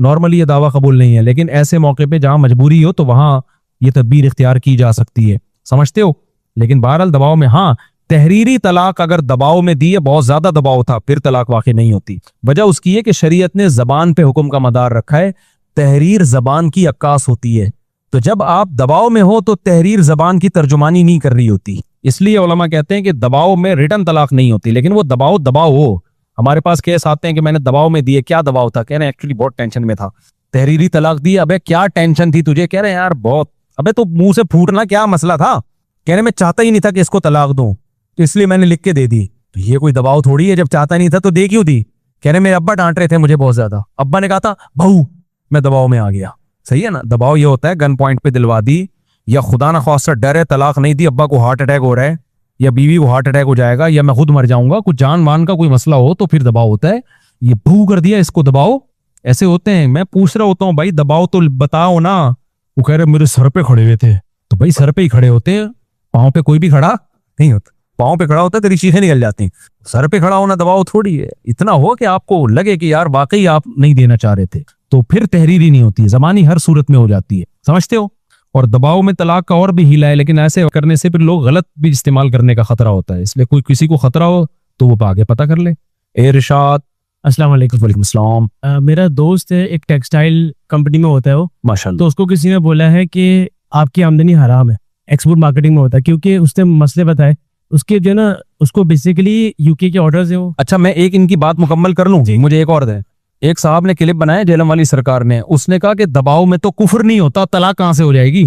नॉर्मली ये दावा कबूल नहीं है, लेकिन ऐसे मौके पे जहां मजबूरी हो तो वहां ये तदबीर इख्तियार की जा सकती है, समझते हो? लेकिन बहरहाल दबाव में, हाँ, तहरीरी तलाक अगर दबाव में दी है, बहुत ज्यादा दबाव था, फिर तलाक वाकई नहीं होती। वजह उसकी है कि शरीयत ने जबान पे हुक्म का मदार रखा है। तहरीर जबान की अक्कास होती है, तो जब आप दबाव में हो तो तहरीर जबान की तर्जुमानी नहीं कर रही होती। इसलिए उलमा कहते हैं कि दबाव में रिटन तलाक नहीं होती, लेकिन वो दबाव हो। हमारे पास केस आते हैं कि मैंने दबाव में दिए, क्या दबाव था? कह रहे हैं एक्चुअली बहुत टेंशन में था, तहरीरी तलाक दी। अबे क्या टेंशन थी तुझे? कह रहे हैं यार बहुत। अबे तो मुंह से फूटना क्या मसला था? कह रहे मैं चाहता ही नहीं था कि इसको तलाक दूं, तो इसलिए मैंने लिख के दे दी। तो ये कोई दबाव थोड़ी है, जब चाहता नहीं था तो दे क्यों दी? कह रहे मेरे अब्बा डांट रहे थे मुझे बहुत ज्यादा, अब्बा ने कहा था बहू, मैं दबाव में आ गया। सही है ना? दबाव ये होता है गन पॉइंट पे दिलवा दी, या खुदा ना खास्ता डर है तलाक नहीं दी, अब्बा को हार्ट अटैक हो रहा है या बीवी को हार्ट अटैक हो जाएगा या मैं खुद मर जाऊंगा, कुछ जान मान का कोई मसला हो तो फिर दबाव होता है। ये भू कर दिया, इसको दबाव। ऐसे होते हैं। मैं पूछ रहा होता हूँ भाई दबाव तो बताओ ना। वो कह रहे मेरे सर पे खड़े हुए थे। तो भाई सर पे ही खड़े होते हैं, पाँव पे कोई भी खड़ा नहीं होता। पाँव पे खड़ा होता है तेरी चीखें निकल जाती। सर पे खड़ा होना दबाव थोड़ी है। इतना हो कि आपको लगे कि यार वाकई आप नहीं देना चाह रहे थे, तो फिर तहरीरी नहीं होती, जमानी हर सूरत में हो जाती है, समझते हो? और दबाव में तलाक का और भी हीला है, लेकिन ऐसे करने से फिर लोग गलत भी इस्तेमाल करने का खतरा होता है। इसलिए कोई किसी को खतरा हो तो वो आगे पता कर ले। इरशाद। अस्सलाम वालेकुम। वालेकुम सलाम। मेरा दोस्त है, एक टेक्सटाइल कंपनी में होता है वो, माशाल्लाह। तो उसको किसी ने बोला है कि आपकी आमदनी हराम है, एक्सपोर्ट मार्केटिंग में होता है, क्योंकि उसने मसले बताए उसके जो ना, उसको बेसिकली यूके के ऑर्डर्स है वो। अच्छा, मैं एक इनकी बात मुकम्मल कर लूं, मुझे एक और है। एक साहब ने क्लिप बनाया जेलम वाली सरकार ने, उसने कहा कि दबाव में तो कुफर नहीं होता, तलाक कहां से हो जाएगी?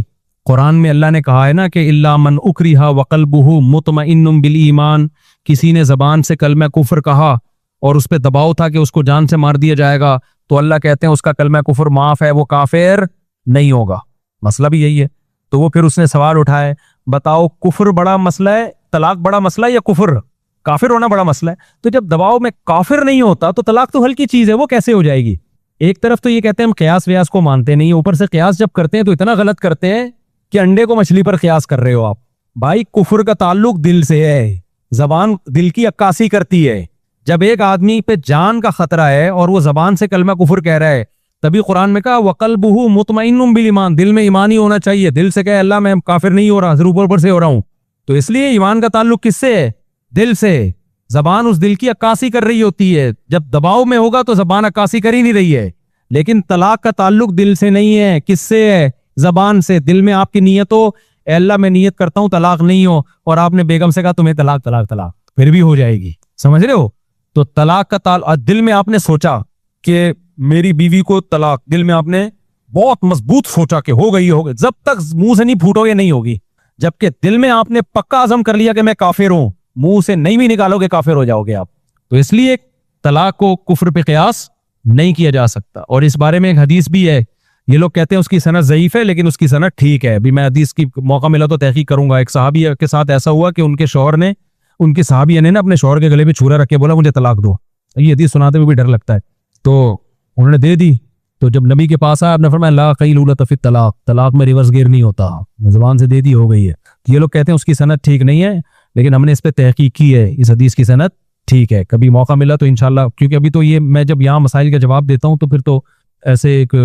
कुरान में अल्लाह ने कहा है ना कि इल्ला मन उकरिहा वक़ल्बुहु मुतमइन्नुम बिल ईमान। किसी ने जबान से कलमा कुफर कहा और उस पर दबाव था कि उसको जान से मार दिया जाएगा, तो अल्लाह कहते हैं उसका कलमा कुफर माफ है, वो काफिर नहीं होगा। मसला भी यही है। तो वो फिर उसने सवाल उठाए, बताओ कुफर बड़ा मसला है, तलाक बड़ा मसला है, या कुफर काफिर होना बड़ा मसला है? तो जब दबाव में काफिर नहीं होता तो तलाक तो हल्की चीज है, वो कैसे हो जाएगी? एक तरफ तो ये कहते हैं हम कयास व्यास को मानते नहीं, ऊपर से कयास जब करते हैं तो इतना गलत करते हैं कि अंडे को मछली पर क़यास कर रहे हो आप। भाई कुफर का ताल्लुक दिल से है, जबान दिल की अक्कासी करती है। जब एक आदमी पे जान का खतरा है और वो जबान से कलमा कुफर कह रहा है, तभी कुरान में कहा वक़ल्बुहु मुतमइन्नुम बिल ईमान, दिल में ईमान ही होना चाहिए। दिल से कहे अल्लाह मैं काफिर नहीं हो रहा, सिर्फ ऊपर से हो रहा हूं। तो इसलिए ईमान का ताल्लुक किससे है? दिल से। जबान उस दिल की अक्कासी कर रही होती है। जब दबाव में होगा तो जबान अक्कासी कर ही नहीं रही है। लेकिन तलाक का ताल्लुक दिल से नहीं है, किससे है? जबान से। दिल में आपकी नीयत हो, अल्लाह मैं नियत करता हूं तलाक नहीं हो, और आपने बेगम से कहा तुम्हें तलाक तलाक तलाक, फिर भी हो जाएगी। समझ रहे हो? तो तलाक का ताल्लुक, दिल में आपने सोचा कि मेरी बीवी को तलाक, दिल में आपने बहुत मजबूत सोचा कि हो गई, जब तक मुंह से नहीं फूटोगे नहीं होगी। जबकि दिल में आपने पक्का अज़म कर लिया कि मैं काफिर हूं, मुंह से नहीं भी निकालोगे काफिर हो जाओगे आप। तो इसलिए तलाक को कुफ्र पे क़यास नहीं किया जा सकता। और इस बारे में एक हदीस भी है, ये लोग कहते हैं उसकी सनद ज़ईफ है, लेकिन उसकी सनद ठीक है। अभी मैं हदीस की मौका मिला तो तहकीक करूंगा। एक सहाबी के साथ ऐसा हुआ कि उनके शौहर ने, उनके सहाबिया ने ना अपने शौहर के गले पे छुरा रख के बोला मुझे तलाक दो। ये हदीस सुनाते हुए भी डर लगता है। तो उन्होंने दे दी। तो जब नबी के पास आया, आपने फरमाया ला क़ील तफ़ी तलाक, तलाक में रिवर्स गियर नहीं होता, ज़बान से दे दी हो गई है। ये लोग कहते हैं उसकी सनद ठीक नहीं है, लेकिन हमने इस पे तहकीक की है, इस हदीस की सनद ठीक है। कभी मौका मिला तो इंशाल्लाह, क्योंकि अभी तो ये मैं जब यहाँ मसाइल का जवाब देता हूँ तो फिर तो ऐसे एक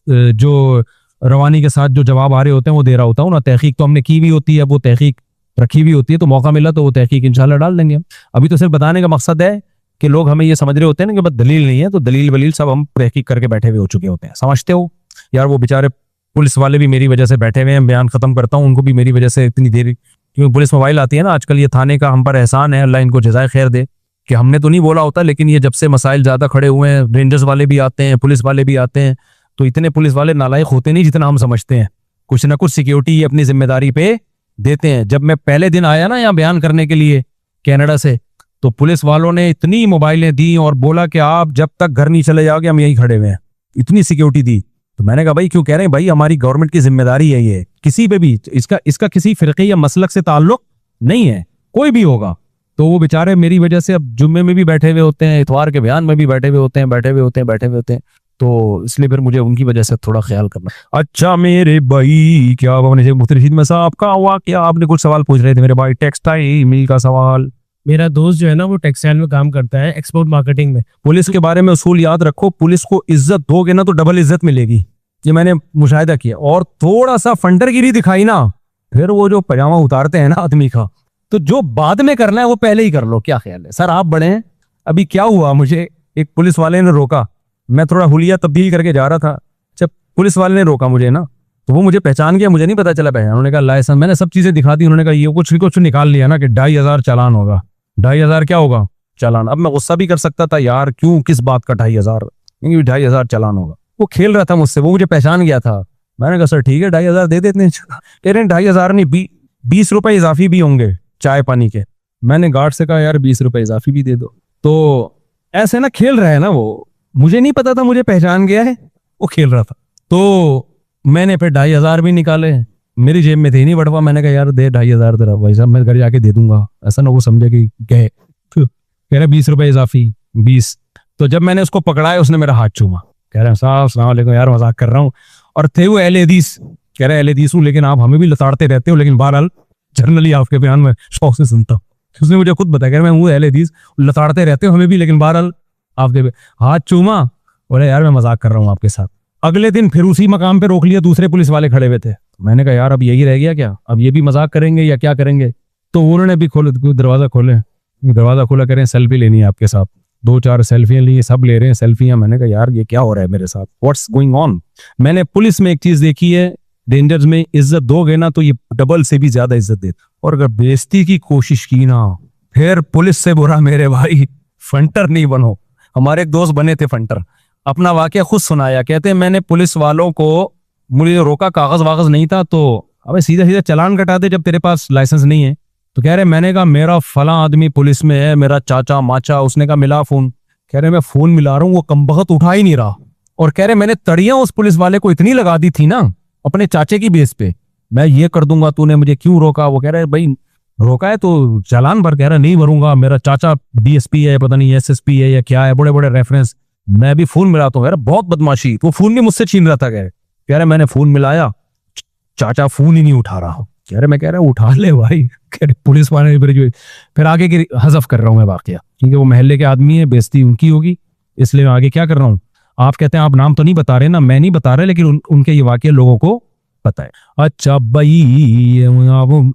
जो रवानी के साथ जो जवाब आ रहे होते हैं वो दे रहा होता हूँ ना। तहकीक तो हमने की भी होती है, वो तहकीक रखी हुई होती है, तो मौका मिला तो वो तहकीक इंशाल्लाह डाल देंगे। अभी तो सिर्फ बताने का मकसद है कि लोग हमें ये समझ रहे होते हैं ना कि बस दलील नहीं है, तो दलील वलील सब हम तहकीक करके बैठे हुए हो चुके होते हैं। समझते हो यार? वो बेचारे पुलिस वाले भी मेरी वजह से बैठे हुए हैं, बयान खत्म करता हूँ, उनको भी मेरी वजह से इतनी देर, क्योंकि पुलिस मोबाइल आती है ना आजकल। ये थाने का हम पर एहसान है, अल्लाह इनको जज़ाए खैर दे कि हमने तो नहीं बोला होता, लेकिन ये जब से मसाइल ज्यादा खड़े हुए हैं, रेंजर्स वाले भी आते हैं, पुलिस वाले भी आते हैं, तो इतने पुलिस वाले नालायक होते नहीं जितना हम समझते हैं। कुछ ना कुछ सिक्योरिटी अपनी जिम्मेदारी पे देते हैं। जब मैं पहले दिन आया ना यहाँ बयान करने के लिए कनाडा से, तो पुलिस वालों ने इतनी मोबाइलें दी और बोला कि आप जब तक घर नहीं चले जाओगे हम यहीं खड़े हुए हैं, इतनी सिक्योरिटी दी। तो मैंने कहा भाई क्यों कह रहे हैं? भाई हमारी गवर्नमेंट की जिम्मेदारी है ये, किसी पे भी इसका किसी फिरके या मसलक से ताल्लुक नहीं है, कोई भी होगा। तो वो बेचारे मेरी वजह से अब जुम्मे में भी बैठे हुए होते हैं, इतवार के बयान में भी बैठे हुए होते हैं, तो इसलिए फिर मुझे उनकी वजह से थोड़ा ख्याल करना। अच्छा मेरे भाई, क्या मुफ्ती रशीद में साहब का हुआ? क्या आपने कुछ सवाल पूछ रहे थे मेरे भाई? टेक्सटाइल मिल का सवाल। मेरा दोस्त जो है ना वो टेक्सटाइल में काम करता है, एक्सपोर्ट मार्केटिंग में। पुलिस के बारे में उसूल याद रखो, पुलिस को इज्जत दोगे ना तो डबल इज्जत मिलेगी, ये मैंने मुशाहिदा किया। और थोड़ा सा फंडरगिरी दिखाई ना, फिर वो जो पजामा उतारते हैं ना आदमी का, तो जो बाद में करना है वो पहले ही कर लो। क्या ख्याल है सर? आप बड़े हैं। अभी क्या हुआ, मुझे एक पुलिस वाले ने रोका, मैं थोड़ा हुलिया तब्दील करके जा रहा था, जब पुलिस वाले ने रोका मुझे ना, तो वो मुझे पहचान गया, मुझे नहीं पता चला पहचान। उन्होंने कहा लाइसेंस, मैंने सब चीजें दिखा दी। उन्होंने कहा ये कुछ निकाल लिया ना कि 2500 चालान होगा। 2500 क्या होगा? चालान। अब मैं गुस्सा भी कर सकता था यार, क्यों, किस बात का 2500? 2500 चालान होगा। वो खेल रहा था मुझसे, वो मुझे पहचान गया था। मैंने कहा सर ठीक है 2500 दे देते हैं। कह रहे हैं 2500 नहीं, 20 रुपए इजाफी भी होंगे चाय पानी के। मैंने गार्ड से कहा यार 20 रुपए इजाफी भी दे दो। तो ऐसे ना खेल रहा है ना वो, मुझे नहीं पता था, मुझे पहचान गया है, वो खेल रहा था। तो मैंने फिर 2500 भी निकाले, मेरी जेब में थे नहीं बटवा। मैंने कहा यार दे 2500 तेरा भाई साहब, मैं घर जाके दे दूंगा, ऐसा ना वो समझे कि कहे। कह रहे 20 रुपए इजाफी 20। तो जब मैंने उसको पकड़ाया उसने मेरा हाथ चूमा, कह रहे हैं साहब अस्सलाम वालेकुम, यार मजाक कर रहा हूँ। और थे वो अहले हदीस, कह रहे अहले हदीस हूँ लेकिन आप हमें भी लताड़ते रहते हो, लेकिन बहरहाल जनरली आपके बयान में शौक से सुनता हूँ। उसने मुझे खुद बताया, कह रहे मैं हूँ अहले हदीस, लताड़ते रहते हो हमें भी, लेकिन बहरहाल आपके हाथ चूमा। बोले यार मैं मजाक कर रहा हूँ आपके साथ। अगले दिन फिर उसी मकाम पे रोक लिया, दूसरे पुलिस वाले खड़े हुए थे। मैंने कहा यार अब यही रह गया क्या, अब ये भी मजाक करेंगे या क्या करेंगे? तो उन्होंने भी दरवाजा खोला, कह रहे हैं सेल्फी लेनी है आपके साथ। 2-4 सेल्फियां ली, सब ले रहे हैं सेल्फियां। मैंने कहा यार ये क्या हो रहा है मेरे साथ, व्हाट्स गोइंग ऑन? मैंने पुलिस में एक चीज देखी है, रेंजर्स में इज्जत दोगे ना तो ये डबल से भी ज्यादा इज्जत देता, और अगर बेइज्जती की कोशिश की ना फिर पुलिस से बुरा मेरे भाई फंटर नहीं बनो। हमारे एक दोस्त बने थे फंटर, अपना वाकया खुद सुनाया, कहते हैं मैंने पुलिस वालों को, मुझे रोका, कागज वागज नहीं था, तो अबे सीधा सीधा चलान कटा दे जब तेरे पास लाइसेंस नहीं है। तो कह रहे मैंने कहा मेरा फला आदमी पुलिस में है, मेरा चाचा माचा। उसने कहा मिला फोन, कह रहे मैं फोन मिला रहा हूँ, वो कमबख्त उठा ही नहीं रहा। और कह रहे मैंने तड़ियां उस पुलिस वाले को इतनी लगा दी थी ना अपने चाचे की बेस पे, मैं ये कर दूंगा, तूने मुझे क्यों रोका? वो कह रहे भाई रोका है तो चालान भर। कह रहा नहीं भरूंगा, मेरा चाचा डीएसपी है, पता नहीं एसएसपी है या क्या है, बड़े बड़े रेफरेंस। मैं भी फोन मिलाता हूँ। बहुत बदमाशी, वो फोन भी मुझसे छीन रहा था। कह रहे मैंने फोन मिलाया, चाचा फोन ही नहीं उठा रहा। कह रहे, मैं कह रहा उठा ले भाई, कह रहे पुलिस वाले। फिर आगे की हज़फ कर रहा हूँ मैं वाकया, क्योंकि वो महल्ले के आदमी है, बेइज्जती उनकी होगी, इसलिए मैं आगे क्या कर रहा हूँ। आप कहते हैं आप नाम तो नहीं बता रहे ना, मैं नहीं बता रहा, लेकिन उनके ये वाकया लोगों को पता है। अच्छा भाई,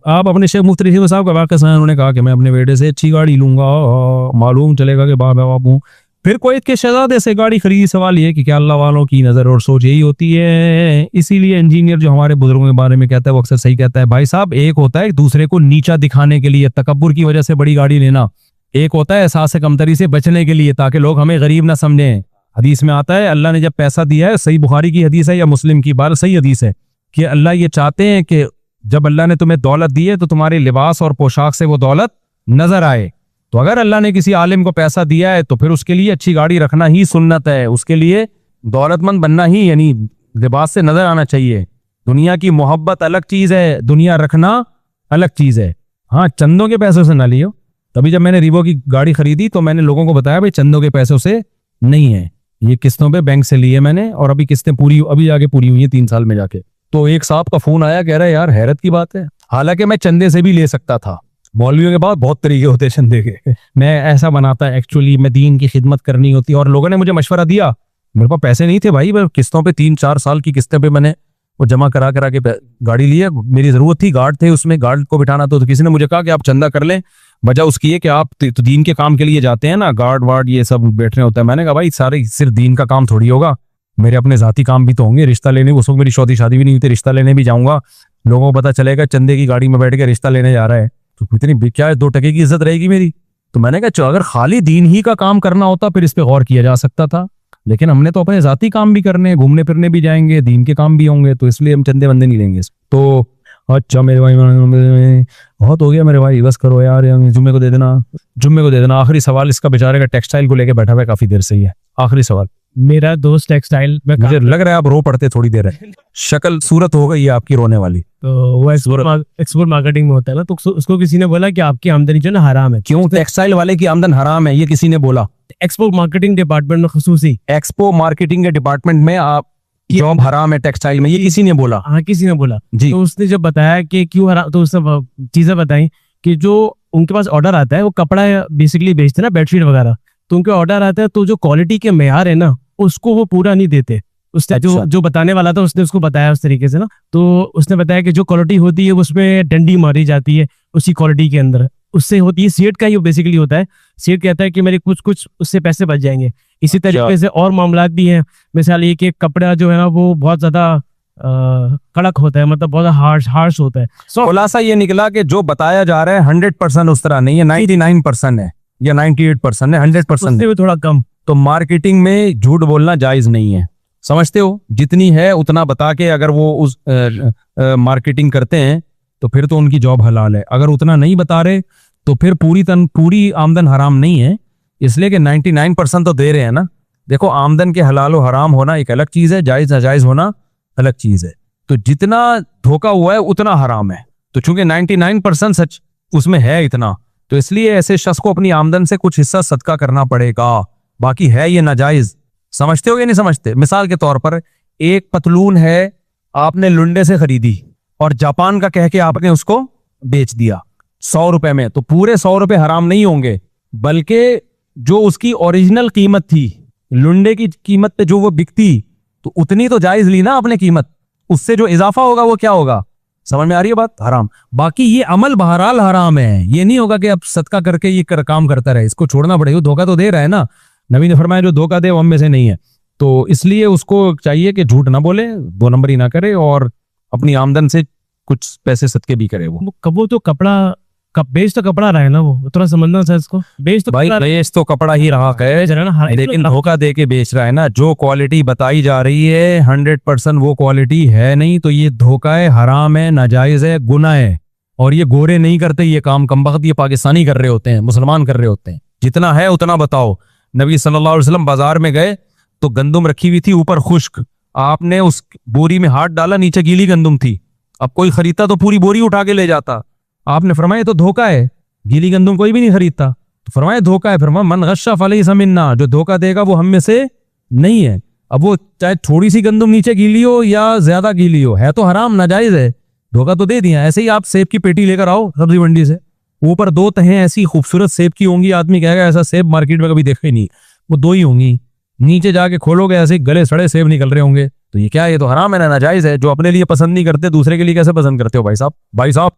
आप अपने शेख मुफ्ती रशीद साहब का वाकया सुना, उन्होंने कहा कि मैं अपने बेटे से अच्छी गाड़ी लूंगा, मालूम चलेगा कि बाप हूँ। फिर कुवैत के शहजादे से गाड़ी खरीदी। सवाल ये कि क्या अल्लाह वालों की नजर और सोच यही होती है। इसीलिए इंजीनियर जो हमारे बुजुर्गों के बारे में कहता है वो अक्सर सही कहता है। भाई साहब, एक होता है दूसरे को नीचा दिखाने के लिए, तकब्बुर की वजह से बड़ी गाड़ी लेना, एक होता है एहसास कमतरी से बचने के लिए, ताकि लोग हमें गरीब ना समझें। हदीस में आता है अल्लाह ने जब पैसा दिया है, सही बुखारी की हदीस है या मुस्लिम की, बार सही हदीस है कि अल्लाह ये चाहते हैं कि जब अल्लाह ने तुम्हें दौलत दी है तो तुम्हारे लिबास और पोशाक से वो दौलत नजर आए। तो अगर अल्लाह ने किसी आलिम को पैसा दिया है तो फिर उसके लिए अच्छी गाड़ी रखना ही सुन्नत है, उसके लिए दौलतमंद बनना ही, यानी लिबास से नजर आना चाहिए। दुनिया की मोहब्बत अलग चीज है, दुनिया रखना अलग चीज है। हाँ, चंदों के पैसों से ना लियो। तभी जब मैंने रीवो की गाड़ी खरीदी तो मैंने लोगों को बताया भाई चंदों के पैसों से नहीं है, ये किस्तों पे बैंक से लिए मैंने, और अभी किस्तें पूरी अभी आगे पूरी हुई है 3 साल में जाके। तो एक साहब का फोन आया, कह रहा है यार हैरत की बात है, हालांकि मैं चंदे से भी ले सकता था, मौलवियों के बाद बहुत तरीके होते हैं चंदे के, मैं ऐसा बनाता एक्चुअली मैं दीन की खिदमत करनी होती। और लोगों ने मुझे मशवरा दिया, मेरे पास पैसे नहीं थे भाई, मैं किस्तों पे 3-4 साल की किस्तें पे मैंने वो जमा करा के गाड़ी ली है। मेरी जरूरत थी, गार्ड थे उसमें, गार्ड को बिठाना तो किसी ने मुझे कहा कि आप चंदा कर लें। वजह उसकी है कि आप तो दीन के काम के लिए जाते हैं ना, गार्ड वार्ड ये सब बैठने होता है। मैंने कहा भाई सारे सिर्फ दीन का काम थोड़ी होगा, मेरे अपने जाती काम भी तो होंगे, रिश्ता लेने, उस वक्त मेरी शादी भी नहीं हुई थी, रिश्ता लेने भी जाऊंगा, लोगों को पता चलेगा चंदे की गाड़ी में बैठ के रिश्ता लेने जा रहा है, तो इतनी क्या 2 टके की इज्जत रहेगी मेरी। तो मैंने कहा अगर खाली दीन ही का काम करना होता फिर इस पे गौर किया जा सकता था, लेकिन हमने तो अपने जाती काम भी करने, घूमने फिरने भी जाएंगे, दीन के काम भी होंगे, तो इसलिए हम चंदे बंदे नहीं लेंगे। तो अच्छा मेरे भाई, बहुत हो गया मेरे भाई, बस करो यार, जुम्मे को दे देना। आखिरी सवाल इसका बेचारे का टेक्सटाइल को लेके बैठा हुआ है काफी देर से ही है। आखिरी सवाल, मेरा दोस्त टेक्सटाइल में मुझे लग रहा है आप रो पड़ते थोड़ी देर है, शक्ल सूरत हो गई है आपकी रोने वाली। तो वो एक्सपोर्ट मार्केटिंग में होता है ना, तो उसको किसी ने बोला कि आपकी आमदनी जो है ना हराम है। क्यों टेक्सटाइल वाले की आमदन हराम है, ये किसी ने बोला? एक्सपोर्ट मार्केटिंग डिपार्टमेंट में खसूसी एक्सपो मार्केटिंग के डिपार्टमेंट में आप जॉब हराम है टेक्सटाइल में, ये किसी ने बोला? हाँ, किसी ने बोला जी। तो उसने जब बताया कि क्यों हराम, तो उसने चीजें बताई कि जो उनके पास ऑर्डर आता है, वो कपड़ा बेसिकली बेचते हैं ना, बेडशीट वगैरह, तो उनके ऑर्डर आता है तो जो क्वालिटी के मेयार है ना उसको वो पूरा नहीं देते। उसने जो बताने वाला था उसने उसको बताया उस तरीके से ना, तो उसने बताया कि जो क्वालिटी होती है उसमें डंडी मारी जाती है उसी क्वालिटी के अंदर, उससे होती है सेठ का ही बेसिकली होता है। सेठ कहता है कि मेरे कुछ उससे पैसे बच जाएंगे। इसी तरीके से और मामलात भी हैं, मिसाल ये कि कपड़ा जो है ना वो बहुत ज्यादा कड़क होता है, मतलब बहुत हार्श होता है। खुलासा ये निकला कि जो बताया जा रहा है 100% उस तरह नहीं है, 99% है या 98% है, 100% उससे भी थोड़ा कम। तो मार्केटिंग में झूठ बोलना जायज नहीं है, समझते हो? जितनी है उतना बता के अगर वो उस मार्केटिंग करते हैं तो फिर तो उनकी जॉब हलाल है। अगर उतना नहीं बता रहे तो फिर पूरी आमदन हराम नहीं है, इसलिए कि 99% तो दे रहे हैं ना। देखो, आमदन के हलाल और हराम होना एक अलग चीज है, जायज नाजायज होना अलग चीज है। तो जितना धोखा हुआ है उतना हराम है, तो चूंकि 99% सच उसमें है इतना, तो इसलिए ऐसे शख्स को अपनी आमदन से कुछ हिस्सा सदका करना पड़ेगा, बाकी है ये नाजायज। समझते हो या नहीं समझते? मिसाल के तौर पर एक पतलून है, आपने लुंडे से खरीदी और जापान का कह के आपने उसको बेच दिया 100 रुपए में, तो पूरे 100 रुपए हराम नहीं होंगे, बल्कि जो उसकी ओरिजिनल कीमत थी, लुंडे की कीमत पे जो वो बिकती, तो उतनी तो जायज ली ना आपने कीमत, उससे जो इजाफा होगा वो क्या होगा? समझ में आ रही है बात? हराम। बाकी ये अमल बहरहाल हराम है, ये नहीं होगा कि अब सदका करके ये काम करता रहे, इसको छोड़ना पड़ेगा। धोखा तो दे रहा है ना, नबी ने फरमाया जो धोखा दे वो हम में से नहीं है, तो इसलिए उसको चाहिए कि झूठ ना बोले, 2 नंबरी ना करे और अपनी आमदन से कुछ पैसे सदके भी करे। वो तो कपड़ा बेच तो कपड़ा रहा है ना, वो थोड़ा समझना था इसको। बेच तो भाई बेच तो कपड़ा ही रहा है, लेकिन धोखा दे के बेच रहा है ना। जो क्वालिटी बताई जा रही है 100% वो क्वालिटी है नहीं, तो ये धोखा है, हराम है, नाजायज है, गुनाह है। और ये गोरे नहीं करते ये काम, कमबख्त ये पाकिस्तानी कर रहे होते हैं, मुसलमान कर रहे होते हैं। जितना है उतना बताओ। नबी सल्लल्लाहु अलैहि वसल्लम बाजार में गए तो गंदुम रखी हुई थी ऊपर खुश्क, आपने उस बोरी में हाथ डाला, नीचे गीली गंदुम थी। अब कोई खरीदता तो पूरी बोरी उठा के ले जाता, आपने फरमाया तो धोखा है, गीली गंदुम कोई भी नहीं खरीदता, तो फरमाया धोखा है। फरमाया मन गश्शा फलैसा मिन्ना, जो धोखा देगा वो हम में से नहीं है। अब वो चाहे थोड़ी सी गंदम नीचे गीली हो या ज्यादा गीली हो, है तो हराम, नाजायज है, धोखा तो दे दिया। ऐसे ही आप सेब की पेटी लेकर आओ सब्जी मंडी से, ऊपर 2 तहें ऐसी खूबसूरत सेब की होंगी, आदमी कहेगा ऐसा सेब मार्केट में कभी देखा ही नहीं, वो 2 ही होंगी। नीचे जाके खोलोगे ऐसे गले सड़े सेब निकल रहे होंगे। तो ये क्या है, ये तो हराम है ना, नाजायज है। जो अपने लिए पसंद नहीं करते दूसरे के लिए कैसे पसंद करते हो भाई साहब? भाई साहब